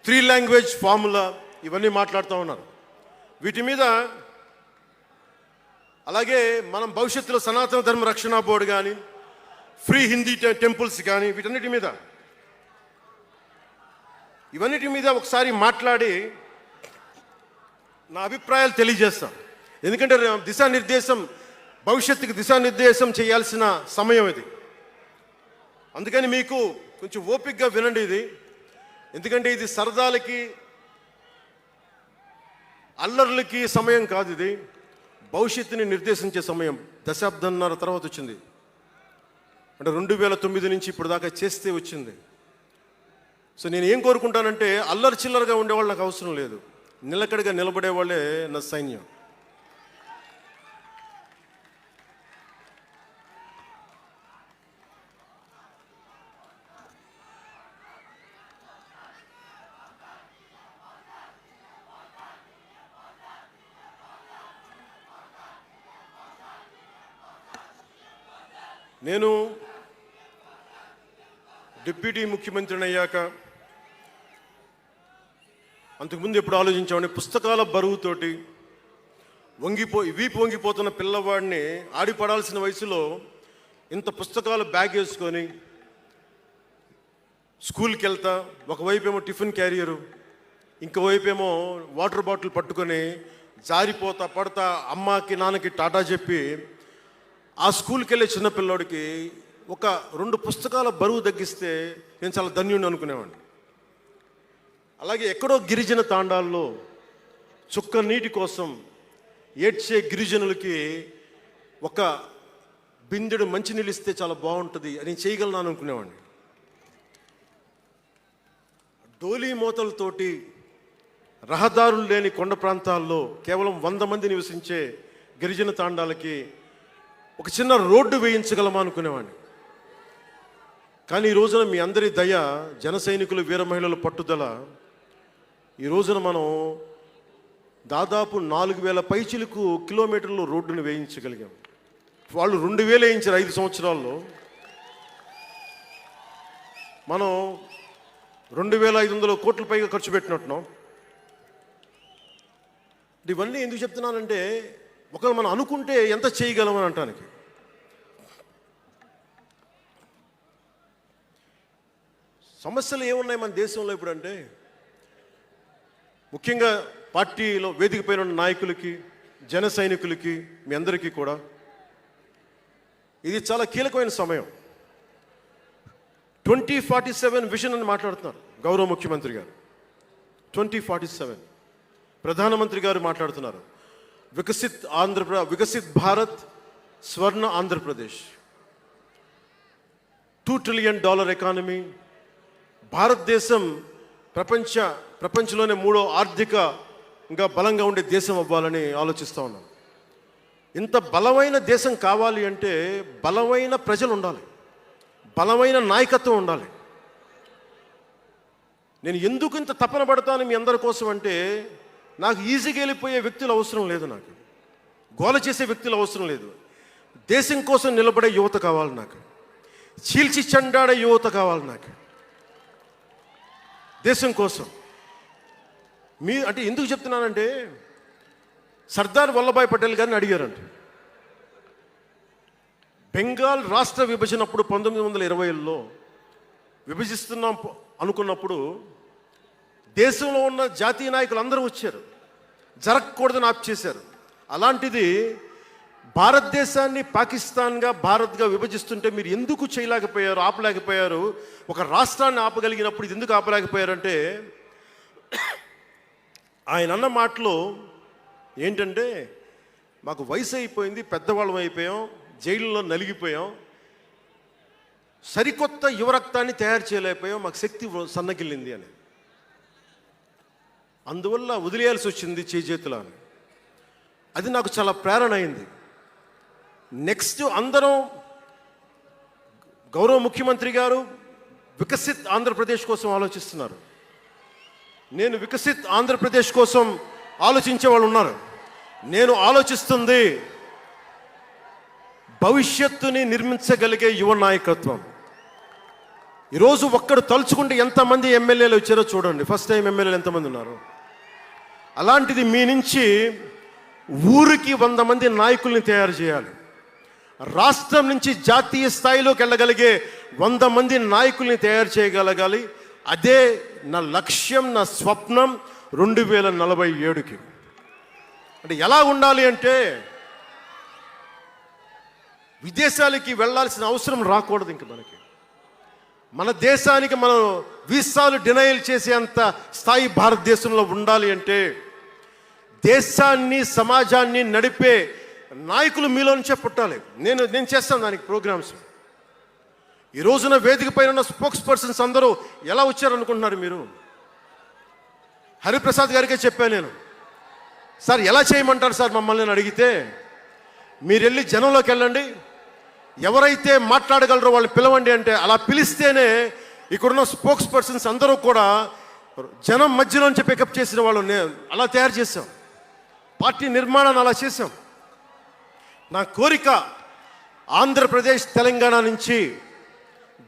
3 లాంగ్వేజ్ ఫార్ములా, ఇవన్నీ మాట్లాడుతూ ఉన్నారు. వీటి మీద అలాగే మనం భవిష్యత్తులో సనాతన ధర్మ రక్షణ బోర్డు కానీ, ఫ్రీ హిందీ టెంపుల్స్ కానీ, వీటన్నిటి మీద ఒకసారి మాట్లాడి నా అభిప్రాయాలు తెలియజేస్తాం. ఎందుకంటే భవిష్యత్తుకి దిశానిర్దేశం చేయాల్సిన సమయం ఇది. అందుకని మీకు కొంచెం ఓపికగా వినండి ఇది. ఎందుకంటే ఇది సరదాలకి అల్లర్లకి సమయం కాదు, ఇది భవిష్యత్తుని నిర్దేశించే సమయం. దశాబ్దంన్నర తర్వాత వచ్చింది, అంటే 2009 నుంచి ఇప్పుడు దాకా చేస్తే వచ్చింది. సో నేను ఏం కోరుకుంటానంటే, అల్లరి చిల్లరగా ఉండేవాళ్ళు నాకు అవసరం లేదు, నిలకడగా నిలబడేవాళ్ళే నా సైన్యం. నేను డిప్యూటీ ముఖ్యమంత్రిని అయ్యాక అంతకుముందు ఎప్పుడు ఆలోచించామని, పుస్తకాల బరువుతోటి వీపు వంగిపోతున్న పిల్లవాడిని ఆడిపడాల్సిన వయసులో ఇంత పుస్తకాలు బ్యాగ్ వేసుకొని స్కూల్కి వెళ్తా, ఒకవైపు ఏమో టిఫిన్ క్యారియరు, ఇంకోవైపు ఏమో వాటర్ బాటిల్ పట్టుకొని జారిపోతా పడతా అమ్మకి నాన్నకి టాటా చెప్పి ఆ స్కూల్కి వెళ్ళే చిన్నపిల్లోడికి 2 పుస్తకాల బరువు తగ్గిస్తే నేను చాలా ధన్యుడిని అనుకునేవాడిని. అలాగే ఎక్కడో గిరిజన తాండాల్లో చుక్క నీటి కోసం ఏడ్చే గిరిజనులకి 1 బిందెడు మంచినీళ్ళు ఇస్తే చాలా బాగుంటుంది అని చేయగలను అనుకునేవాడిని. డోలీ మూతలతోటి రహదారులు లేని కొండ ప్రాంతాల్లో కేవలం 100 మంది నివసించే గిరిజన తాండాలకి ఒక చిన్న రోడ్డు వేయించగలమా అనుకునేవాడిని. కానీ ఈ రోజున మీ అందరి దయ, జన సైనికులు, వీర మహిళల పట్టుదల, ఈ రోజున మనం దాదాపు 4000 పైచిలకు కిలోమీటర్లు రోడ్డును వేయించగలిగాం. వాళ్ళు 2000 వేయించారు 5 సంవత్సరాల్లో, మనం 2500 కోట్ల పైగా ఖర్చు పెట్టినట్టున్నాం. ఇవన్నీ ఎందుకు చెప్తున్నానంటే, ఒకవేళ మనం అనుకుంటే ఎంత చేయగలమని అంటానికి. సమస్యలు ఏమున్నాయి మన దేశంలో ఇప్పుడు అంటే, ముఖ్యంగా పార్టీలో వేదిక పైన ఉన్న నాయకులకి, జన సైనికులకి, మీ అందరికీ కూడా ఇది చాలా కీలకమైన సమయం. 2047 విజన్ అని మాట్లాడుతున్నారు గౌరవ ముఖ్యమంత్రి గారు. 2047 ప్రధానమంత్రి గారు మాట్లాడుతున్నారు. వికసిత్ భారత్, స్వర్ణ ఆంధ్రప్రదేశ్, $2 ట్రిలియన్ ఎకానమీ, భారతదేశం ప్రపంచంలోనే 3వ ఆర్థికంగా బలంగా ఉండే దేశం అవ్వాలని ఆలోచిస్తూ ఉన్నాం. ఇంత బలమైన దేశం కావాలి అంటే బలమైన ప్రజలు ఉండాలి, బలమైన నాయకత్వం ఉండాలి. నేను ఎందుకు ఇంత తపన పడతాను మీ అందరి కోసం అంటే, నాకు ఈజీగా వెళ్ళిపోయే వ్యక్తులు అవసరం లేదు, నాకు గోల చేసే వ్యక్తులు అవసరం లేదు. దేశం కోసం నిలబడే యువత కావాలి నాకు, చీల్చి చెండాడే యువత కావాలి నాకు, దేశం కోసం. అంటే ఎందుకు చెప్తున్నానంటే, సర్దార్ వల్లభాయ్ పటేల్ గారిని అడిగారంట, బెంగాల్ రాష్ట్ర విభజన అప్పుడు 1920లో విభజిస్తున్నాం అనుకున్నప్పుడు దేశంలో ఉన్న జాతీయ నాయకులు అందరూ వచ్చారు, జరగకూడదని ఆప్ చేశారు. అలాంటిది భారతదేశాన్ని పాకిస్తాన్గా, భారత్గా విభజిస్తుంటే మీరు ఎందుకు చేయలేకపోయారు, ఆపలేకపోయారు? ఒక రాష్ట్రాన్ని ఆపగలిగినప్పుడు ఇది ఎందుకు ఆపలేకపోయారంటే, ఆయన అన్న మాటలో ఏంటంటే, మాకు వయసు అయిపోయింది, పెద్దవాళ్ళం అయిపోయాం, జైలులో నలిగిపోయాం, సరికొత్త యువరక్తాన్ని తయారు చేయలేకపోయాం, మాకు శక్తి సన్నగిల్లింది అని. అందువల్ల వదిలేయాల్సి వచ్చింది చేతుల అని. అది నాకు చాలా ప్రేరణ అయింది. నెక్స్ట్ అందరం, గౌరవ ముఖ్యమంత్రి గారు వికసిత్ ఆంధ్రప్రదేశ్ కోసం ఆలోచిస్తున్నారు, నేను వికసిత్ ఆంధ్రప్రదేశ్ కోసం ఆలోచించే వాళ్ళు ఉన్నారు. నేను ఆలోచిస్తుంది భవిష్యత్తుని నిర్మించగలిగే యువ నాయకత్వం. ఈరోజు ఒక్కడు తలుచుకుంటే ఎంతమంది ఎమ్మెల్యేలు వచ్చారో చూడండి. ఫస్ట్ టైం ఎమ్మెల్యేలు ఎంతమంది ఉన్నారు. అలాంటిది మీ నుంచి ఊరికి 100 మంది నాయకుల్ని తయారు చేయాలి. రాష్ట్రం నుంచి జాతీయ స్థాయిలోకి వెళ్ళగలిగే 100 మంది నాయకుల్ని తయారు చేయగలగాలి. అదే నా లక్ష్యం, నా స్వప్నం 2047కి. అంటే ఎలా ఉండాలి అంటే విదేశాలకి వెళ్ళాల్సిన అవసరం రాకూడదు. ఇంక మన దేశానికి మనం వీసాలు డినైల్ చేసేంత స్థాయి భారతదేశంలో ఉండాలి అంటే దేశాన్ని, సమాజాన్ని నడిపే నాయకులు మీలో నుంచే పుట్టాలి. నేను చేస్తాను దానికి ప్రోగ్రామ్స్. ఈ రోజున వేదిక పైన ఉన్న స్పోక్స్ పర్సన్స్ అందరూ ఎలా వచ్చారనుకుంటున్నారు మీరు? హరిప్రసాద్ గారికే చెప్పాను నేను, సార్ ఎలా చేయమంటారు సార్ మమ్మల్ని అని అడిగితే, మీరు వెళ్ళి జనంలోకి వెళ్ళండి, ఎవరైతే మాట్లాడగలరో వాళ్ళు పిలవండి అంటే అలా పిలిస్తేనే ఇక్కడున్న స్పోక్స్ పర్సన్స్ అందరూ కూడా జనం మధ్యలోంచి పికప్ చేసిన వాళ్ళు అలా తయారు చేశాం. పార్టీ నిర్మాణాన్ని అలా చేశాం. నా కోరిక ఆంధ్రప్రదేశ్, తెలంగాణ నుంచి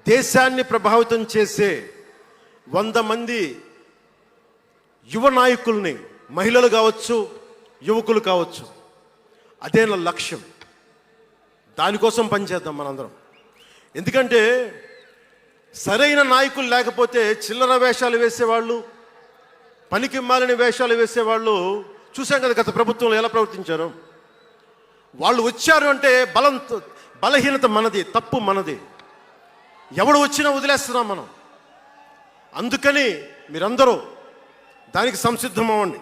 దేశాన్ని ప్రభావితం చేసే 100 మంది యువ నాయకుల్ని, మహిళలు కావచ్చు, యువకులు కావచ్చు, అదే నా లక్ష్యం. దానికోసం పనిచేద్దాం మనందరం. ఎందుకంటే సరైన నాయకులు లేకపోతే చిల్లర వేషాలు వేసేవాళ్ళు, పనికి మాలిన వేషాలు వేసేవాళ్ళు చూసాం కదా గత ప్రభుత్వంలో ఎలా ప్రవర్తించారు. వాళ్ళు వచ్చారు అంటే బలహీనత మనది, తప్పు మనది. ఎవడు వచ్చినా వదిలేస్తున్నాం మనం. అందుకని మీరందరూ దానికి సంసిద్ధం అవ్వండి.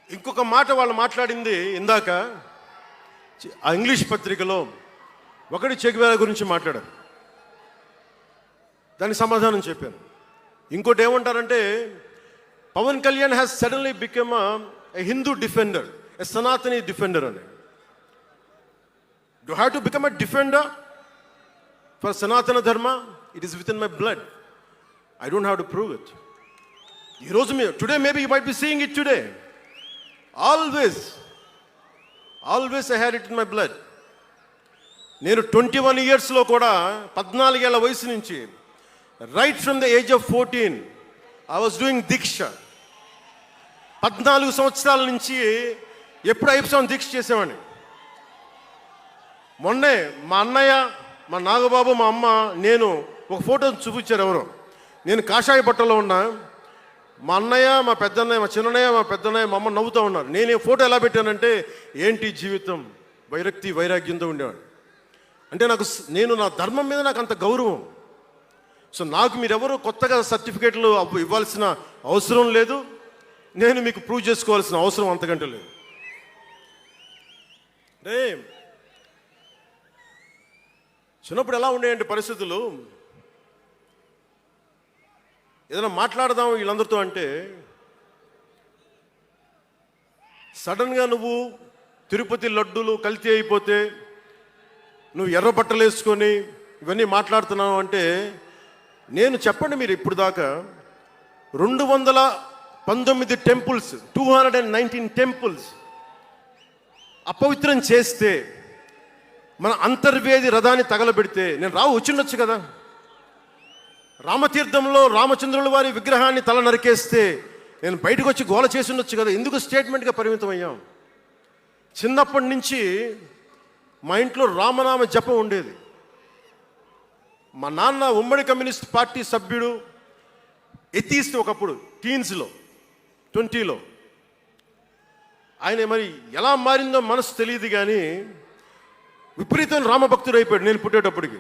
ఇంకొక మాట వాళ్ళు మాట్లాడింది ఇందాక ఆ ఇంగ్లీష్ పత్రికలో ఒకటి చెగువేరా గురించి మాట్లాడారు. దానికి సమాధానం చెప్పాను. ఇంకోటి ఏమంటారంటే Pawan Kalyan has suddenly become a Hindu defender, a Sanatani defender అని. Do have to become a defender for Sanatana Dharma? It is within my blood. I don't have to prove it. ఈరోజు మీరు today maybe you might be seeing it today. Always I had it in my blood. నేను 21 ఇయర్స్లో కూడా 14 ఏళ్ల వయసు నుంచి right from the age of 14 I was doing దీక్ష. 14 సంవత్సరాల నుంచి ఎప్పుడు అయ్యప్ప దీక్ష చేసేవాడిని. మొన్నే మా అన్నయ్య, మా నాగబాబు, మా అమ్మ, నేను ఒక ఫోటో చూపించారు ఎవరో. నేను కాషాయ బట్టలో ఉన్నా. మా అన్నయ్య, మా పెద్దన్నయ్య, మా చిన్నయ్య, మా పెద్దన్నయ్య, మా అమ్మ నవ్వుతూ ఉన్నారు. నేను ఈ ఫోటో ఎలా పెట్టానంటే ఏంటి జీవితం, వైరక్తి వైరాగ్యంతో ఉండేవాడు. అంటే నేను నా ధర్మం మీద నాకు అంత గౌరవం. సో నాకు మీరెవరు కొత్తగా సర్టిఫికేట్లు ఇవ్వాల్సిన అవసరం లేదు. నేను మీకు ప్రూవ్ చేసుకోవాల్సిన అవసరం అంతకంటే లేదు. అంటే చిన్నప్పుడు ఎలా ఉండేయంటే పరిస్థితులు, ఏదైనా మాట్లాడదాం వీళ్ళందరితో అంటే సడన్గా నువ్వు తిరుపతి లడ్డూలు కల్తీ అయిపోతే నువ్వు ఎర్ర బట్టలు వేసుకొని ఇవన్నీ మాట్లాడుతున్నావు అంటే నేను చెప్పండి, మీరు ఇప్పుడు దాకా 219 టెంపుల్స్, 219 టెంపుల్స్ అపవిత్రం చేస్తే, మన అంతర్వేది రథాన్ని తగలబెడితే నేను వచ్చిండొచ్చు కదా. రామతీర్థంలో రామచంద్రుల వారి విగ్రహాన్ని తల నరికేస్తే నేను బయటకు వచ్చి గోల చేసి ఉండొచ్చు కదా. ఎందుకు స్టేట్మెంట్గా పరిమితం అయ్యాం? చిన్నప్పటి నుంచి మా ఇంట్లో రామనామ జపం ఉండేది. మా నాన్న ఉమ్మడి కమ్యూనిస్ట్ పార్టీ సభ్యుడు, ఎథీస్ట్ ఒకప్పుడు, టీన్స్లో 20లో. ఆయన మరి ఎలా మారిందో మనసు తెలియదు కానీ విపరీతం రామభక్తుడు అయిపోయాడు. నేను పుట్టేటప్పటికి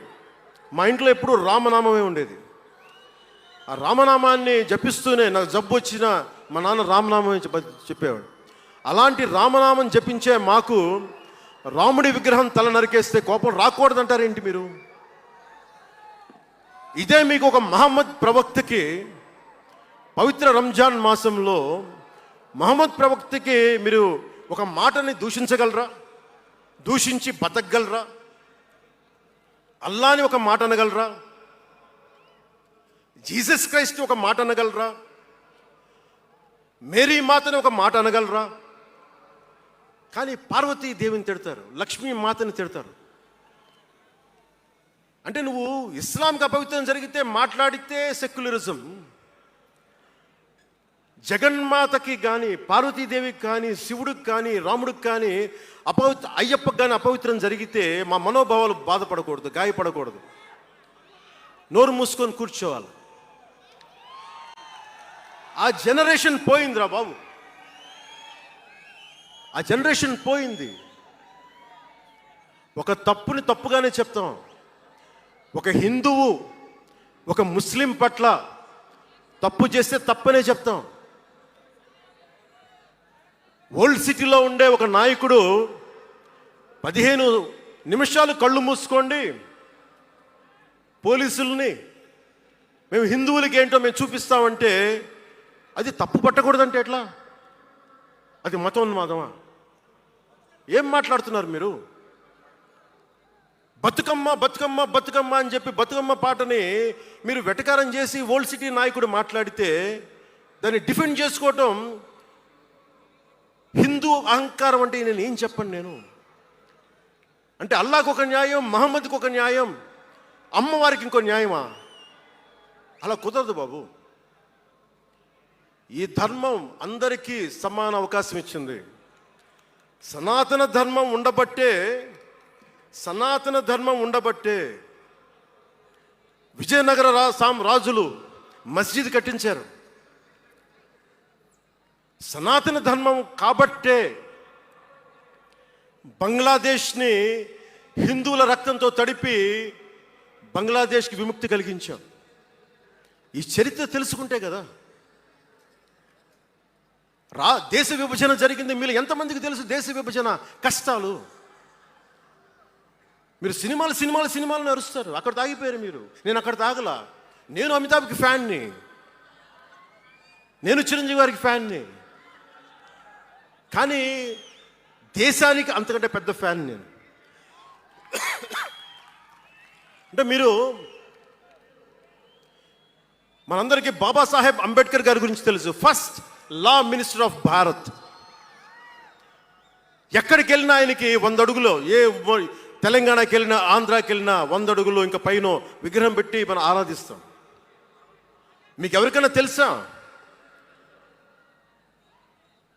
మా ఇంట్లో ఎప్పుడూ రామనామమే ఉండేది. ఆ రామనామాన్ని జపిస్తూనే నాకు జబ్బు వచ్చినా మా నాన్న రామనామం చెప్పేవాడు. అలాంటి రామనామం జపించే మాకు రాముడి విగ్రహం తల నరికేస్తే కోపం రాకూడదంటారేంటి మీరు? ఇదే మీకు ఒక మహమ్మద్ ప్రవక్తకి పవిత్ర రంజాన్ మాసంలో మహమ్మద్ ప్రవక్తకి మీరు ఒక మాటని దూషించగలరా? దూషించి బతకగలరా? అల్లాని ఒక మాట అనగలరా? జీసస్ క్రైస్ట్ ఒక మాట అనగలరా? మేరీ మాతని ఒక మాట అనగలరా? కానీ పార్వతీ దేవిని తిడతారు, లక్ష్మీ మాతని తిడతారు. అంటే నువ్వు ఇస్లాంకి అపవిత్రం జరిగితే మాట్లాడితే సెక్యులరిజం, జగన్మాతకి కానీ పార్వతీదేవికి కానీ శివుడికి కానీ రాముడికి కానీ అయ్యప్పకి కానీ అపవిత్రం జరిగితే మా మనోభావాలు బాధపడకూడదు, గాయపడకూడదు, నోరు మూసుకొని కూర్చోవాలి. ఆ జనరేషన్ పోయిందిరా బాబు, ఆ జనరేషన్ పోయింది. ఒక తప్పుని తప్పుగానే చెప్తాం. ఒక హిందువు ఒక ముస్లిం పట్ల తప్పు చేస్తే తప్పనే చెప్తాం. ఓల్డ్ సిటీలో ఉండే ఒక నాయకుడు 15 నిమిషాలు కళ్ళు మూసుకోండి, పోలీసుల్ని మేము హిందువులకి ఏంటో మేము చూపిస్తామంటే అది తప్పు పట్టకూడదంటే ఎట్లా? అది మతోన్మాదమా? ఏం మాట్లాడుతున్నారు మీరు? బతుకమ్మ బతుకమ్మ బతుకమ్మ అని చెప్పి బతుకమ్మ పాటని మీరు వెటకారం చేసి ఓల్డ్ సిటీ నాయకుడు మాట్లాడితే దాన్ని డిఫెండ్ చేసుకోవటం హిందూ అహంకారం అంటే నేను ఏం చెప్పను నేను? అంటే అల్లాహకు ఒక న్యాయం, మహమ్మద్కి ఒక న్యాయం, అమ్మవారికి ఇంకో న్యాయమా? అలా కుదరదు బాబు. ఈ ధర్మం అందరికీ సమాన అవకాశం ఇచ్చింది. సనాతన ధర్మం ఉండబట్టే విజయనగర రాజులు మస్జిద్ కట్టించారు. సనాతన ధర్మం కాబట్టే బంగ్లాదేశ్ని హిందువుల రక్తంతో తడిపి బంగ్లాదేశ్కి విముక్తి కలిగించాం. ఈ చరిత్ర తెలుసుకుంటే కదా. దేశ విభజన జరిగింది. మీరు ఎంతమందికి తెలుసు దేశ విభజన కష్టాలు? మీరు సినిమాలు నడుస్తారు, అక్కడ తాగిపోయారు మీరు. నేను అక్కడ తాగలా. నేను అమితాబ్కి ఫ్యాన్ని, నేను చిరంజీవి గారికి ఫ్యాన్ని, కానీ దేశానికి అంతకంటే పెద్ద ఫ్యాన్ నేను. అంటే మీరు మనందరికీ బాబాసాహెబ్ అంబేద్కర్ గారి గురించి తెలుసు. First law minister of Bharat. ఎక్కడికి వెళ్ళినా ఆయనకి 100 అడుగులో, ఏ తెలంగాణకి వెళ్ళినా ఆంధ్రాకి వెళ్ళినా 100 అడుగులో ఇంకా పైన విగ్రహం పెట్టి మనం ఆరాధిస్తాం. మీకు ఎవరికైనా తెలుసా?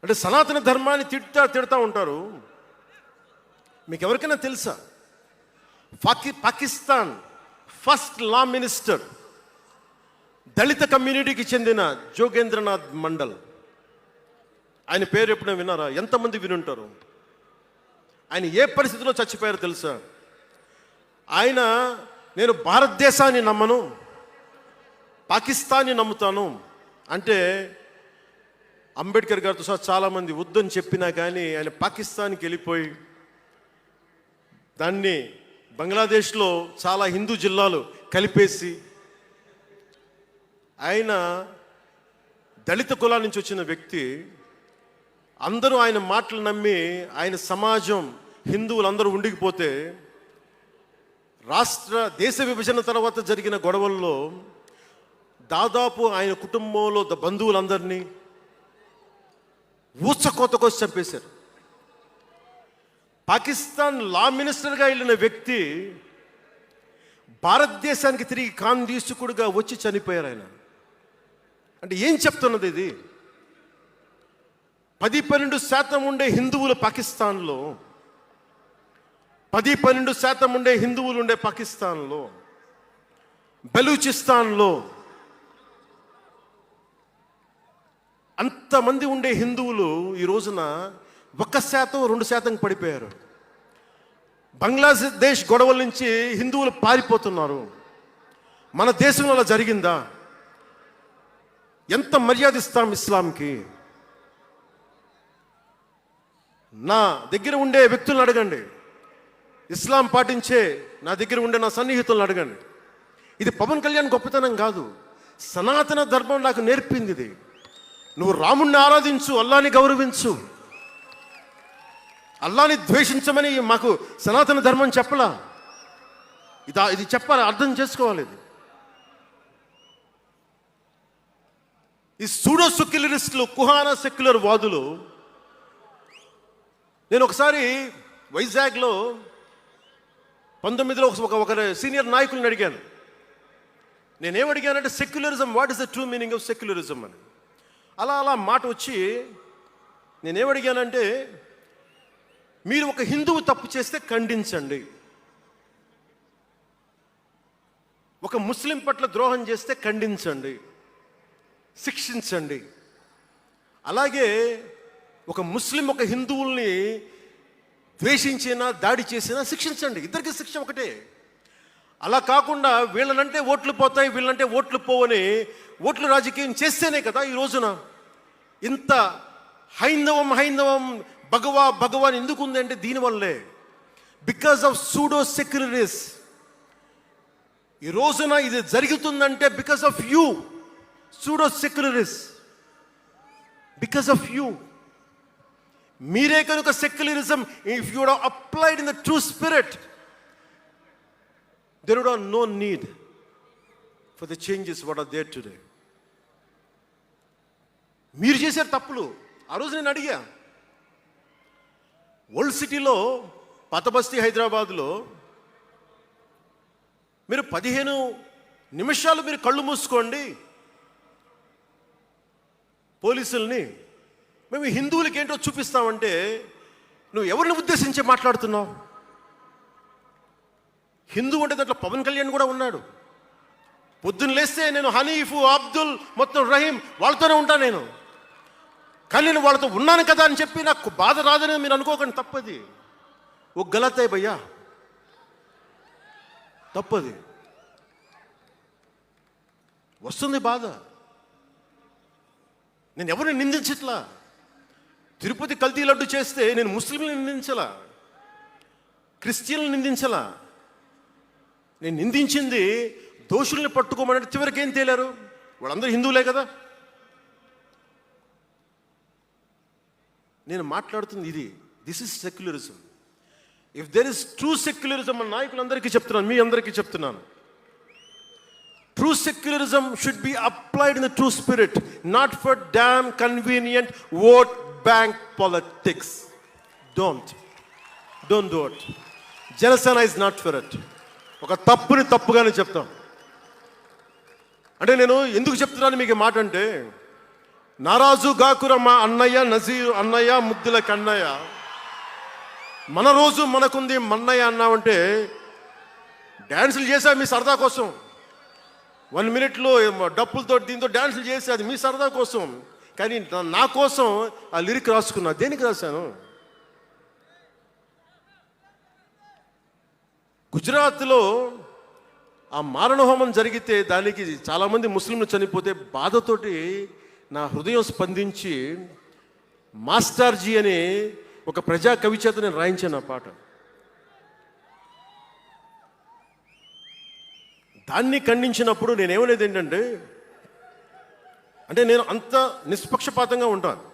అంటే సనాతన ధర్మాన్ని తిడతా ఉంటారు. మీకు ఎవరికైనా తెలుసా? పాకిస్తాన్ ఫస్ట్ లా మినిస్టర్ దళిత కమ్యూనిటీకి చెందిన జోగేంద్రనాథ్ మండల్. ఆయన పేరు ఎప్పుడైనా విన్నారా? ఎంతమంది వినుంటారు? ఆయన ఏ పరిస్థితిలో చచ్చిపోయారో తెలుసా? ఆయన నేను భారతదేశాన్ని నమ్మను, పాకిస్తాన్ని నమ్ముతాను అంటే అంబేద్కర్ గారితో సహా చాలామంది వద్దని చెప్పినా కానీ ఆయన పాకిస్తాన్కి వెళ్ళిపోయి దాన్ని బంగ్లాదేశ్లో చాలా హిందూ జిల్లాలు కలిపేసి ఆయన దళిత కులాల నుంచి వచ్చిన వ్యక్తి. అందరూ ఆయన మాటలు నమ్మి ఆయన సమాజం హిందువులందరూ ఉండిపోతే దేశ విభజన తర్వాత జరిగిన గొడవల్లో దాదాపు ఆయన కుటుంబంలో బంధువులందరినీ ఊచకోతకోసి చంపేశారు. పాకిస్తాన్ లా మినిస్టర్గా వెళ్ళిన వ్యక్తి భారతదేశానికి తిరిగి కాందీసుకుడుగా వచ్చి చనిపోయారు ఆయన. అంటే ఏం చెప్తున్నది ఇది? 10-12% ఉండే హిందువులు పాకిస్తాన్లో, 10-12% ఉండే హిందువులు ఉండే పాకిస్తాన్లో, బలూచిస్తాన్లో అంతమంది ఉండే హిందువులు ఈ రోజున 1%-2% పడిపోయారు. బంగ్లాదేశ్ గొడవల నుంచి హిందువులు పారిపోతున్నారు. మన దేశంలో అలా జరిగిందా? ఎంత మర్యాద ఇస్తాం ఇస్లాంకి? నా దగ్గర ఉండే వ్యక్తులను అడగండి, ఇస్లాం పాటించే నా దగ్గర ఉండే నా సన్నిహితులను అడగండి. ఇది పవన్ కళ్యాణ్ గొప్పతనం కాదు, సనాతన ధర్మం నాకు నేర్పింది ఇది. నువ్వు రాముణ్ణి ఆరాధించు, అల్లాని గౌరవించు, అల్లాని ద్వేషించమని మాకు సనాతన ధర్మం చెప్పలా. ఇది చెప్పాలి, అర్థం చేసుకోవాలి. ఇది ఈ సూడో సెక్యులరిస్టులు, కుహానా సెక్యులర్ వాదులు, నేను ఒకసారి వైజాగ్లో 19లో ఒక సీనియర్ నాయకుల్ని అడిగాను. నేనేమడిగానంటే, secularism, what is the true meaning of secularism అని. అలా మాట వచ్చి నేనేమడిగానంటే, మీరు ఒక హిందువు తప్పు చేస్తే ఖండించండి, ఒక ముస్లిం పట్ల ద్రోహం చేస్తే ఖండించండి, శిక్షించండి. అలాగే ఒక ముస్లిం ఒక హిందువుల్ని ద్వేషించినా దాడి చేసినా శిక్షించండి. ఇద్దరికి శిక్ష ఒకటే. అలా కాకుండా వీళ్ళనంటే ఓట్లు పోతాయి, వీళ్ళంటే ఓట్లు పోవని ఓట్లు రాజకీయం చేస్తేనే కదా ఈ రోజున ఇంత హైందవం భగవాన్ ఎందుకు ఉంది అంటే దీనివల్లే. Because of pseudo secularists. ఈ రోజున ఇది జరుగుతుందంటే because of you pseudo secularists, because of you. మీరే కనుక secularism, if you would have applied in the true spirit, there would have no need for the changes what are there today. మీరు చేశారు తప్పులు. ఆ రోజు నేను అడిగా, ఓల్డ్ సిటీలో, పాత బస్తీ హైదరాబాద్లో మీరు 15 నిమిషాలు మీరు కళ్ళు మూసుకోండి, పోలీసుల్ని మేము హిందువులకి ఏంటో చూపిస్తామంటే, నువ్వు ఎవరిని ఉద్దేశించి మాట్లాడుతున్నావు? హిందూ అంటే దాంట్లో పవన్ కళ్యాణ్ కూడా ఉన్నాడు. పొద్దున్న లేస్తే నేను హనీఫ్, అబ్దుల్, మొత్తం రహీం వాళ్ళతోనే ఉంటాను నేను. కానీ నేను వాళ్ళతో ఉన్నాను కదా అని చెప్పి నాకు బాధ రాదని మీరు అనుకోకండి, తప్పది. ఓ గలత్ భయ్యా, తప్పది. వస్తుంది బాధ. నేను ఎవరిని నిందించట్లా. తిరుపతి కల్తీ లడ్డు చేస్తే నేను ముస్లింలను నిందించలా, క్రిస్టియన్లను నిందించలా. నేను నిందించింది దోషుల్ని పట్టుకోమని. చివరికి ఏం తేలారు? వాళ్ళందరూ హిందువులే కదా. నేను మాట్లాడుతుంది ఇది. This is secularism. If there is true secularism, మన నాయకులందరికీ చెప్తున్నాను, మీ అందరికీ చెప్తున్నాను, true secularism should be applied in the true spirit, not for damn convenient vote bank politics. Don't do it. Janasena is not for it. ఒక తప్పుని తప్పుగానే చెప్తాం. అంటే నేను ఎందుకు చెప్తున్నాను మీకు మాట అంటే, నారాజు గాకురమ్మ అన్నయ్య, నజీరు అన్నయ్య, ముద్దుల కన్నయ్య, మన రోజు మనకుంది మన్నయ్య అన్నామంటే, డ్యాన్సులు చేశా మీ సరదా కోసం. 1 మినిట్లో డప్పులతో దీంతో డ్యాన్సులు చేసి అది మీ సరదా కోసం. కానీ నా కోసం ఆ లిరిక్ రాసుకున్నా. దేనికి రాశాను? గుజరాత్లో ఆ మారణహోమం జరిగితే దానికి చాలామంది ముస్లింలు చనిపోతే బాధతోటి నా హృదయం స్పందించి మాస్టర్జీ అని ఒక ప్రజా కవి చేత నేను రాయించాను ఆ పాట. దాన్ని ఖండించినప్పుడు నేనేమనేది ఏంటంటే, అంటే నేను అంత నిష్పక్షపాతంగా ఉంటాను.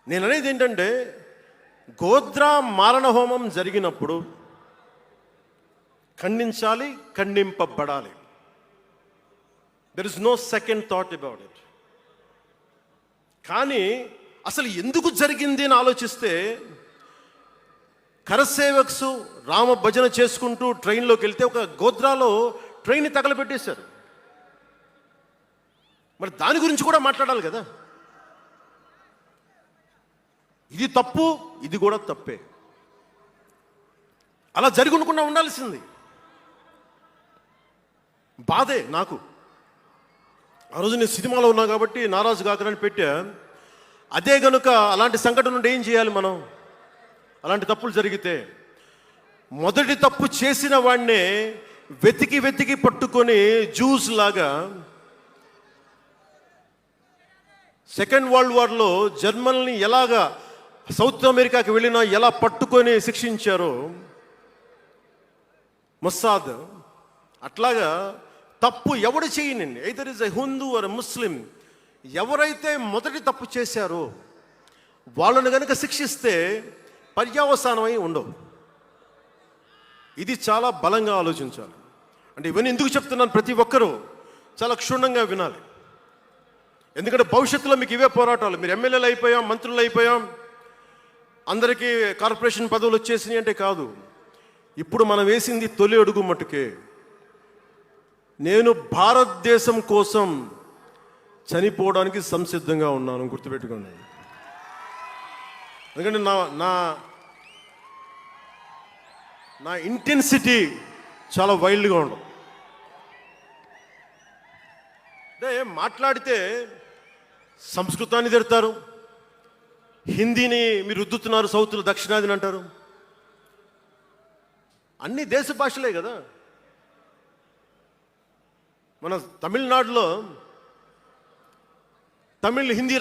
నేను అనేది ఏంటంటే, గోద్రా మారణహోమం జరిగినప్పుడు ఖండించాలి, ఖండింపబడాలి. There is no second thought about it. కానీ అసలు ఎందుకు జరిగింది అని ఆలోచిస్తే, కరసేవక్స్ రామ భజన చేసుకుంటూ ట్రైన్లోకి వెళ్తే ఒక గోద్రాలో ట్రైన్ని తగలబెట్టేశారు. మరి దాని గురించి కూడా మాట్లాడాలి కదా. ఇది తప్పు, ఇది కూడా తప్పే. అలా జరిగి ఉండకుండా ఉండాల్సింది. బాధే నాకు. ఆ రోజు నేను సినిమాలో ఉన్నా కాబట్టి నారాజు గాకరని పెట్టా. అదే గనుక అలాంటి సంఘటన నుండి ఏం చేయాలి మనం? అలాంటి తప్పులు జరిగితే మొదటి తప్పు చేసిన వాడినే వెతికి పట్టుకొని జ్యూస్ లాగా సెకండ్ వరల్డ్ వార్లో జర్మనీని ఎలాగా సౌత్ అమెరికాకి వెళ్ళినా ఎలా పట్టుకొని శిక్షించారో మొస్సాద్, అట్లాగా తప్పు ఎవడు చేయనండి, either is a Hindu or Muslim, ఎవరైతే మొదటి తప్పు చేశారో వాళ్ళని కనుక శిక్షిస్తే పర్యవసానమై ఉండవు. ఇది చాలా బలంగా ఆలోచించాలి. అంటే ఇవన్నీ ఎందుకు చెప్తున్నాను, ప్రతి ఒక్కరూ చాలా క్షుణ్ణంగా వినాలి. ఎందుకంటే భవిష్యత్తులో మీకు ఇవే పోరాటాలు. మీరు ఎమ్మెల్యేలు అయిపోయాం, మంత్రులు అయిపోయాం, అందరికీ కార్పొరేషన్ పదవులు వచ్చేసినాయి అంటే కాదు. ఇప్పుడు మనం వేసింది తొలి అడుగు మట్టుకే. నేను భారతదేశం కోసం చనిపోవడానికి సంసిద్ధంగా ఉన్నాను, గుర్తుపెట్టుకోండి. ఎందుకంటే నా నా నా ఇంటెన్సిటీ చాలా వైల్డ్గా ఉండదు. అంటే మాట్లాడితే సంస్కృతాన్ని తిడతారు, హిందీని మీరు రుద్దుతున్నారు, సౌత్లో దక్షిణాదిని అంటారు. అన్ని దేశ భాషలే కదా. మన తమిళనాడులో హిందీ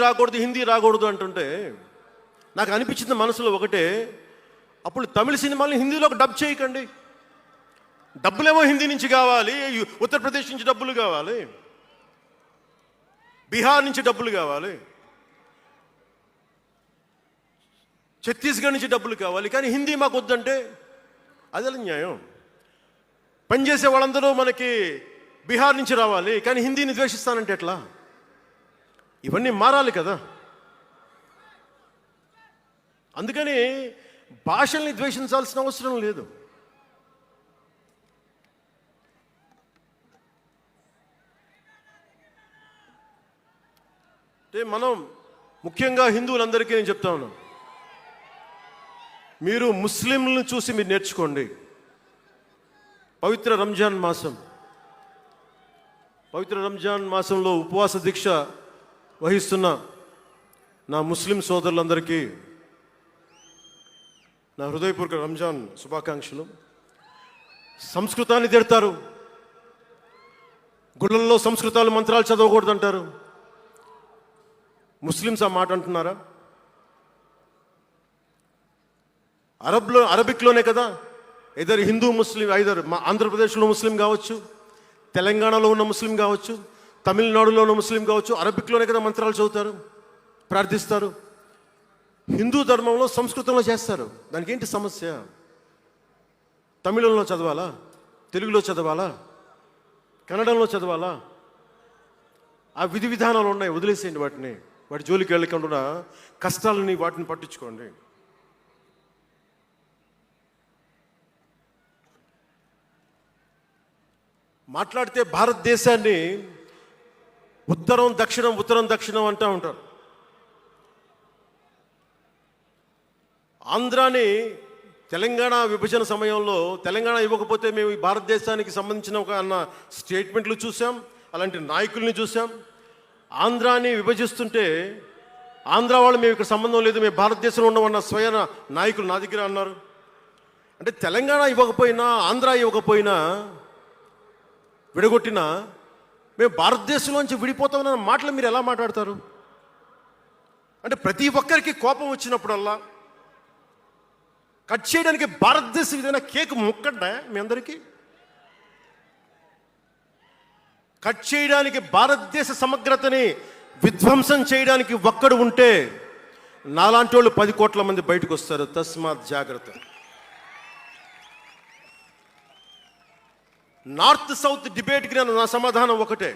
రాకూడదు అంటుంటే నాకు అనిపించింది మనసులో ఒకటే, అప్పుడు తమిళ సినిమాలను హిందీలోకి డబ్ చేయకండి. డబ్బులేమో హిందీ నుంచి కావాలి, ఉత్తరప్రదేశ్ నుంచి డబ్బులు కావాలి, బీహార్ నుంచి డబ్బులు కావాలి, ఛత్తీస్గఢ్ నుంచి డబ్బులు కావాలి, కానీ హిందీ మాకు వద్దంటే అదే న్యాయం. పనిచేసే వాళ్ళందరూ మనకి బీహార్ నుంచి రావాలి, కానీ హిందీని ద్వేషిస్తానంటే ఎట్లా? ఇవన్నీ మారాలి కదా. అందుకని భాషల్ని ద్వేషించాల్సిన అవసరం లేదు. అంటే మనం ముఖ్యంగా హిందువులందరికీ నేను చెప్తా ఉన్నాను, మీరు ముస్లింలను చూసి మీరు నేర్చుకోండి. పవిత్ర రంజాన్ మాసంలో ఉపవాస దీక్ష వహిస్తున్న నా ముస్లిం సోదరులందరికీ నా హృదయపూర్వక రంజాన్ శుభాకాంక్షలు. సంస్కృతాన్ని తిడతారు, గుళ్ళల్లో సంస్కృతాలు మంత్రాలు చదవకూడదు అంటారు. ముస్లిమ్స్ ఆ మాట అంటున్నారా? అరబిక్లోనే కదా, ఇద్దరు హిందూ ముస్లిం, ఐదరు ఆంధ్రప్రదేశ్లో ముస్లిం కావచ్చు, తెలంగాణలో ఉన్న ముస్లిం కావచ్చు, తమిళనాడులో ఉన్న ముస్లిం కావచ్చు, అరబిక్లోనే కదా మంత్రాలు చదువుతారు, ప్రార్థిస్తారు. హిందూ ధర్మంలో సంస్కృతంలో చేస్తారు. దానికి ఏంటి సమస్య? తమిళంలో చదవాలా, తెలుగులో చదవాలా, కన్నడంలో చదవాలా? ఆ విధి విధానాలు ఉన్నాయి, వదిలేసేయండి వాటిని. వాటి జోలికి వెళ్ళకుండా కష్టాలని వాటిని పట్టించుకోండి. మాట్లాడితే భారతదేశాన్ని ఉత్తరం దక్షిణం అంటూ ఉంటారు. ఆంధ్రాని తెలంగాణ విభజన సమయంలో తెలంగాణ ఇవ్వకపోతే మేము ఈ భారతదేశానికి సంబంధించిన ఒక అన్న స్టేట్మెంట్లు చూసాం, అలాంటి నాయకుల్ని చూసాం. ఆంధ్రాని విభజిస్తుంటే ఆంధ్ర వాళ్ళు మేము ఇక్కడ సంబంధం లేదు, మేము భారతదేశంలో ఉండమన్న స్వయం నాయకులు నా దగ్గర అన్నారు. అంటే తెలంగాణ ఇవ్వకపోయినా, ఆంధ్ర ఇవ్వకపోయినా, విడగొట్టినా మేము భారతదేశంలోంచి విడిపోతామన్న మాటలు మీరు ఎలా మాట్లాడతారు? అంటే ప్రతి ఒక్కరికి కోపం వచ్చినప్పుడల్లా కట్ చేయడానికి భారతదేశం ఏదైనా కేక్ ముక్కంటే మీ అందరికీ కట్ చేయడానికి, భారతదేశ సమగ్రతని విధ్వంసం చేయడానికి ఒక్కడు ఉంటే నాలాంటి వాళ్ళు 10 కోట్ల మంది బయటకు వస్తారు. తస్మాత్ జాగ్రత్త. నార్త్ సౌత్ డిబేట్కి నా సమాధానం ఒకటే.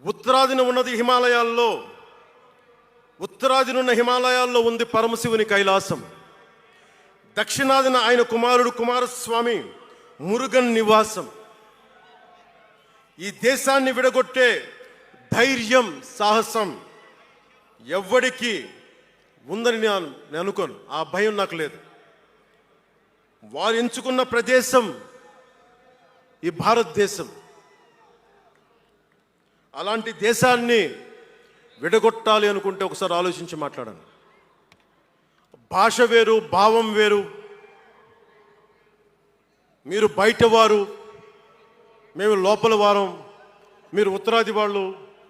ఉత్తరాదిన ఉన్న హిమాలయాల్లో ఉంది పరమశివుని కైలాసం. దక్షిణాదిన ఆయన కుమారుడు కుమారస్వామి మురుగన్ నివాసం. ఈ దేశాన్ని విడగొట్టే ధైర్యం, సాహసం ఎవ్వడికి ఉందని నేను అనుకోను. ఆ భయం నాకు లేదు. వారు ఎంచుకున్న ప్రదేశం ఈ భారతదేశం. అలాంటి దేశాన్ని విడగొట్టాలి అనుకుంటే ఒకసారి ఆలోచించి మాట్లాడండి. భాష వేరు, భావం వేరు. మీరు బయటవారు, మేము లోపల వారం. మీరు ఉత్తరాది వాళ్ళు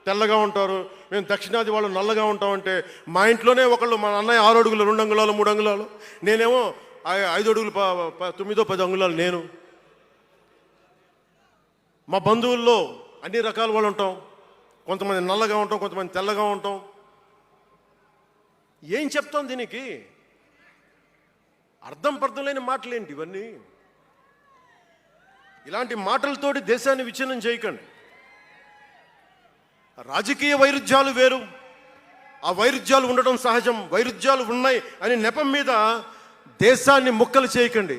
తెల్లగా ఉంటారు, మేము దక్షిణాది వాళ్ళు నల్లగా ఉంటామంటే మా ఇంట్లోనే ఒకళ్ళు, మా అన్నయ్య 6 అడుగులు 2 అంగుళాలు 3 అంగుళాలు, నేనేమో 5 అడుగులు 9-10 అంగుళాలు నేను. మా బంధువుల్లో అన్ని రకాల వాళ్ళు ఉంటాం. కొంతమంది నల్లగా ఉంటాం, కొంతమంది తెల్లగా ఉంటాం. ఏం చెప్తాం దీనికి? అర్థం లేని మాటలేంటి ఇవన్నీ? ఇలాంటి మాటలతోటి దేశాన్ని విచ్ఛిన్నం చేయకండి. రాజకీయ వైరుధ్యాలు వేరు, ఆ వైరుధ్యాలు ఉండడం సహజం. వైరుధ్యాలు ఉన్నాయి అని నెపం మీద దేశాన్ని ముక్కలు చేయకండి.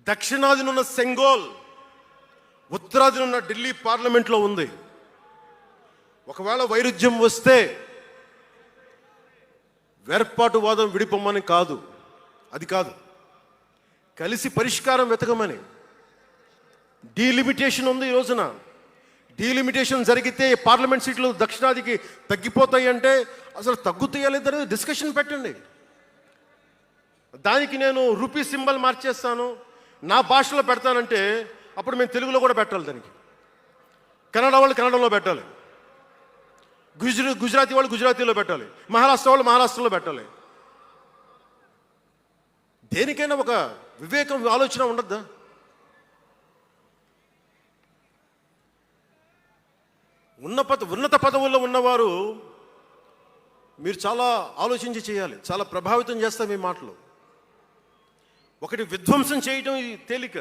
దక్షిణాదినున్న సెంగోల్, ఉత్తరాదినున్న ఢిల్లీ పార్లమెంట్లో ఉంది. ఒకవేళ వైరుధ్యం వస్తే వేర్పాటువాదం విడిపోమని కాదు, అది కాదు, కలిసి పరిష్కారం వెతకమని. డీలిమిటేషన్ ఉంది ఈ రోజున. డీలిమిటేషన్ జరిగితే పార్లమెంట్ సీట్లు దక్షిణాదికి తగ్గిపోతాయి అంటే అసలు తగ్గుతాయా లేదని డిస్కషన్ పెట్టండి. దానికి నేను రూపీ సింబల్ మార్చేస్తాను, నా భాషలో పెడతానంటే అప్పుడు మేము తెలుగులో కూడా పెట్టాలి. దానికి కన్నడ వాళ్ళు కన్నడలో పెట్టాలి, గుజరాతీ వాళ్ళు గుజరాతీలో పెట్టాలి, మహారాష్ట్ర వాళ్ళు మహారాష్ట్రలో పెట్టాలి. దేనికైనా ఒక వివేకం, ఆలోచన ఉండద్దా? ఉన్నత పదవుల్లో ఉన్నవారు మీరు చాలా ఆలోచించి చేయాలి. చాలా ప్రభావితం చేస్తాయి మీ మాటలు. ఒకటి విధ్వంసం చేయడం తేలిక,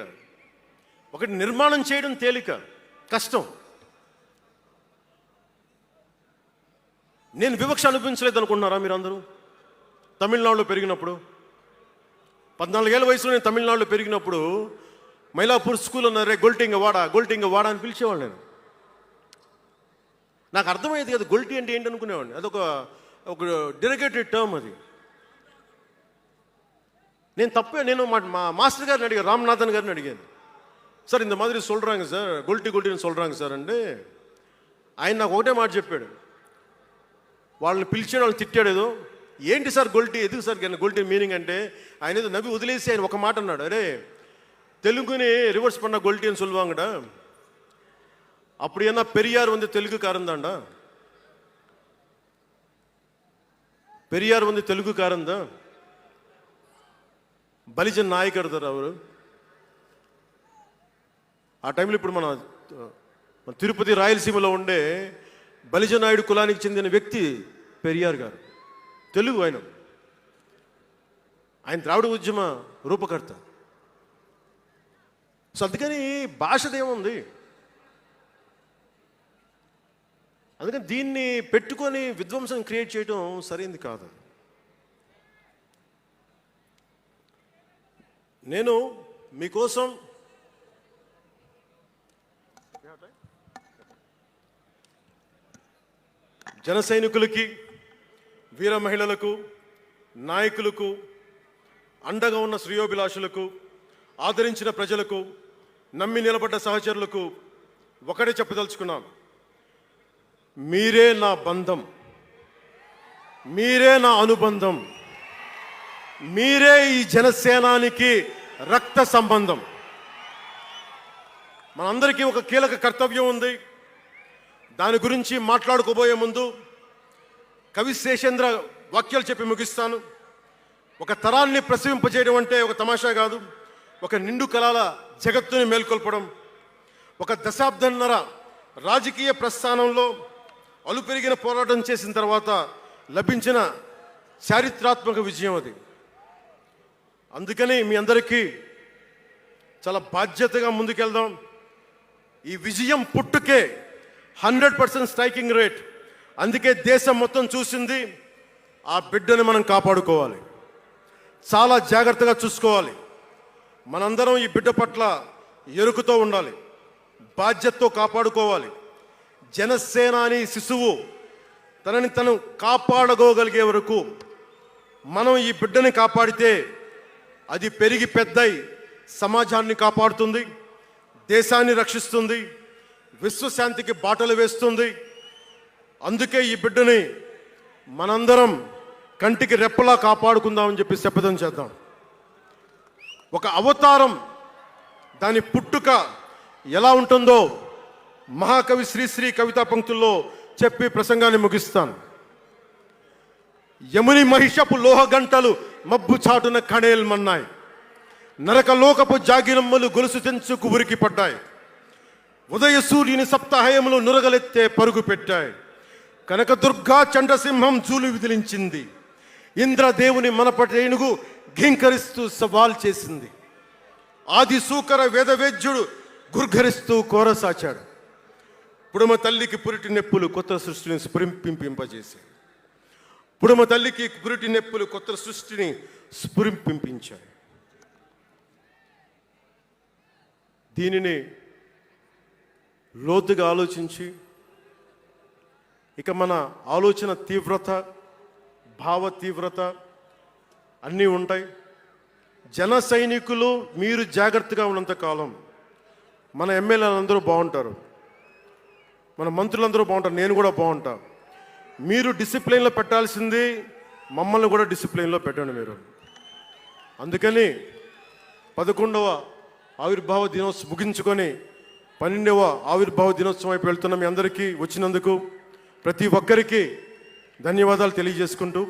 ఒకటి నిర్మాణం చేయడం తేలిక, కష్టం. నేను వివక్ష అనిపించలేదు అనుకుంటున్నారా మీరు అందరూ? తమిళనాడులో పెరిగినప్పుడు 14 ఏళ్ళ వయసులో నేను తమిళనాడులో పెరిగినప్పుడు మైలాపూర్ స్కూల్ ఉన్నారే, గొల్టింగ వాడ అని పిలిచేవాళ్ళు. నేను నాకు అర్థమయ్యేది కదా గొల్టీ అంటే ఏంటి అనుకునేవాడిని. అదొక డెరిగేటెడ్ టర్మ్ అది. నేను మా మాస్టర్ గారిని అడిగాను, రామ్నాథన్ గారిని అడిగాను, సార్ ఇంత మాదిరి சொல்றாங்க సార్, గొల్టీని சொல்றாங்க సార్ అంటే ఆయన నాకు ఒకటే మాట చెప్పాడు. వాళ్ళని పిలిచాడు, వాళ్ళని తిట్టాడు. ఏదో ఏంటి సార్ గొల్టీ, ఎందుకు సార్ గొల్టీ మీనింగ్ అంటే ఆయన ఏదో నవ్వి వదిలేసి ఆయన ఒక మాట అన్నాడు, అరే తెలుగుని రివర్స్ பண்ண గొల్టీ అని சொல்லுவாங்கடா, அப்படி என்ன பெரியார் வந்து தெலுங்குக்காரன் தான்டா, பெரியார் வந்து தெலுங்குக்காரன் தான், బలిజన్ నాయకర్ సార్ అవరు. ఆ టైంలో ఇప్పుడు మన తిరుపతి రాయలసీమలో ఉండే బలిజ నాయుడు కులానికి చెందిన వ్యక్తి పెరియార్ గారు, తెలుగు. ఆయన ద్రావిడ ఉద్యమ రూపకర్త. సో అందుకని భాషదేముంది, అందుకని దీన్ని పెట్టుకొని విధ్వంసం క్రియేట్ చేయడం సరైనది కాదు. నేను మీకోసం జన సైనికులకి, వీర మహిళలకు, నాయకులకు, అండగా ఉన్న శ్రేయోభిలాషులకు, ఆదరించిన ప్రజలకు, నమ్మి నిలబడ్డ సహచరులకు ఒకటే చెప్పదలుచుకున్నాను, మీరే నా బంధం, మీరే నా అనుబంధం, మీరే ఈ జనసేనానికి రక్త సంబంధం. మనందరికీ ఒక కీలక కర్తవ్యం ఉంది. దాని గురించి మాట్లాడుకోబోయే ముందు కవి శేషేంద్ర వాక్యాలు చెప్పి ముగిస్తాను. ఒక తరాన్ని ప్రసవింపజేయడం అంటే ఒక తమాషా కాదు, ఒక నిండు కళల జగత్తుని మేల్కొల్పడం. ఒక దశాబ్దన్నర రాజకీయ ప్రస్థానంలో అలుపెరిగిన పోరాటం చేసిన తర్వాత లభించిన చారిత్రాత్మక విజయం అది. అందుకని మీ అందరికీ చాలా బాధ్యతగా ముందుకెళ్దాం. ఈ విజయం పుట్టుకే 100% స్ట్రైకింగ్ రేట్. అందుకే దేశం మొత్తం చూసింది. ఆ బిడ్డని మనం కాపాడుకోవాలి, చాలా జాగ్రత్తగా చూసుకోవాలి. మనందరం ఈ బిడ్డ పట్ల ఎరుకుతో ఉండాలి, బాధ్యతతో కాపాడుకోవాలి. జనసేనాని శిశువు తనని తను కాపాడుకోగలిగే వరకు మనం ఈ బిడ్డని కాపాడితే అది పెరిగి పెద్దై సమాజాన్ని కాపాడుతుంది, దేశాన్ని రక్షిస్తుంది, విశ్వశాంతికి బాటలు వేస్తుంది. అందుకే ఈ బిడ్డని మనందరం కంటికి రెప్పలా కాపాడుకుందామని చెప్పి శపథం చేద్దాం. ఒక అవతారం, దాని పుట్టుక ఎలా ఉంటుందో మహాకవి శ్రీశ్రీ కవితా పంక్తుల్లో చెప్పి ప్రసంగాన్ని ముగిస్తాను. యముని మహిషపు లోహగంటలు మబ్బు చాటున కణేల్మన్నాయి, నరకలోకపు జాగిరమ్మలు గొలుసు తెంచుకు ఉరికి పడ్డాయి, ఉదయ సూర్యుని సప్తాహయములు నురగలెత్తే పరుగు పెట్టాయి, కనకదుర్గా చండసింహం జూలు విదిలించింది, ఇంద్రదేవుని మనపటేనుగు ఘింకరిస్తూ సవాల్ చేసింది, ఆది సూకర వేదవేద్యుడు గుర్ఘరిస్తూ కోరసాచాడు, పుడమ తల్లికి పురిటి నొప్పులు కొత్త సృష్టిని స్ఫురింపింపజేశాయి. పుడమ తల్లికి పురిటి నొప్పులు కొత్త సృష్టిని స్ఫురింపించాయి. దీనిని లోతుగా ఆలోచించి ఇక మన ఆలోచన తీవ్రత, భావ తీవ్రత అన్నీ ఉంటాయి. జన సైనికులు మీరు జాగ్రత్తగా ఉన్నంత కాలం మన ఎమ్మెల్యేలు అందరూ బాగుంటారు, మన మంత్రులందరూ బాగుంటారు, నేను కూడా బాగుంటా. మీరు డిసిప్లిన్లో పెట్టాల్సింది మమ్మల్ని కూడా డిసిప్లిన్లో పెట్టండి మీరు. అందుకని 11వ ఆవిర్భావ దినోత్సవం ముగించుకొని 12వ ఆవిర్భావ దినోత్సవం వైపు వెళ్తున్న మీ అందరికీ వచ్చినందుకు ప్రతి ఒక్కరికి ధన్యవాదాలు తెలియజేసుకుంటూ,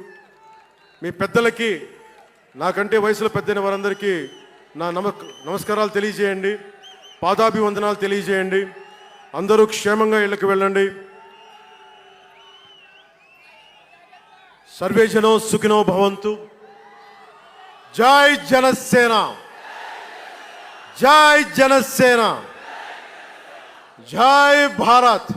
మీ పెద్దలకి, నాకంటే వయసులో పెద్దైన వారందరికీ నా నమస్కారాలు తెలియజేయండి, పాదాభివందనాలు తెలియజేయండి. అందరూ క్షేమంగా ఇళ్ళకి వెళ్ళండి. సర్వే జనో సుఖినో భవంతు. జై జనసేన, జై జనసేన, జై భారత్.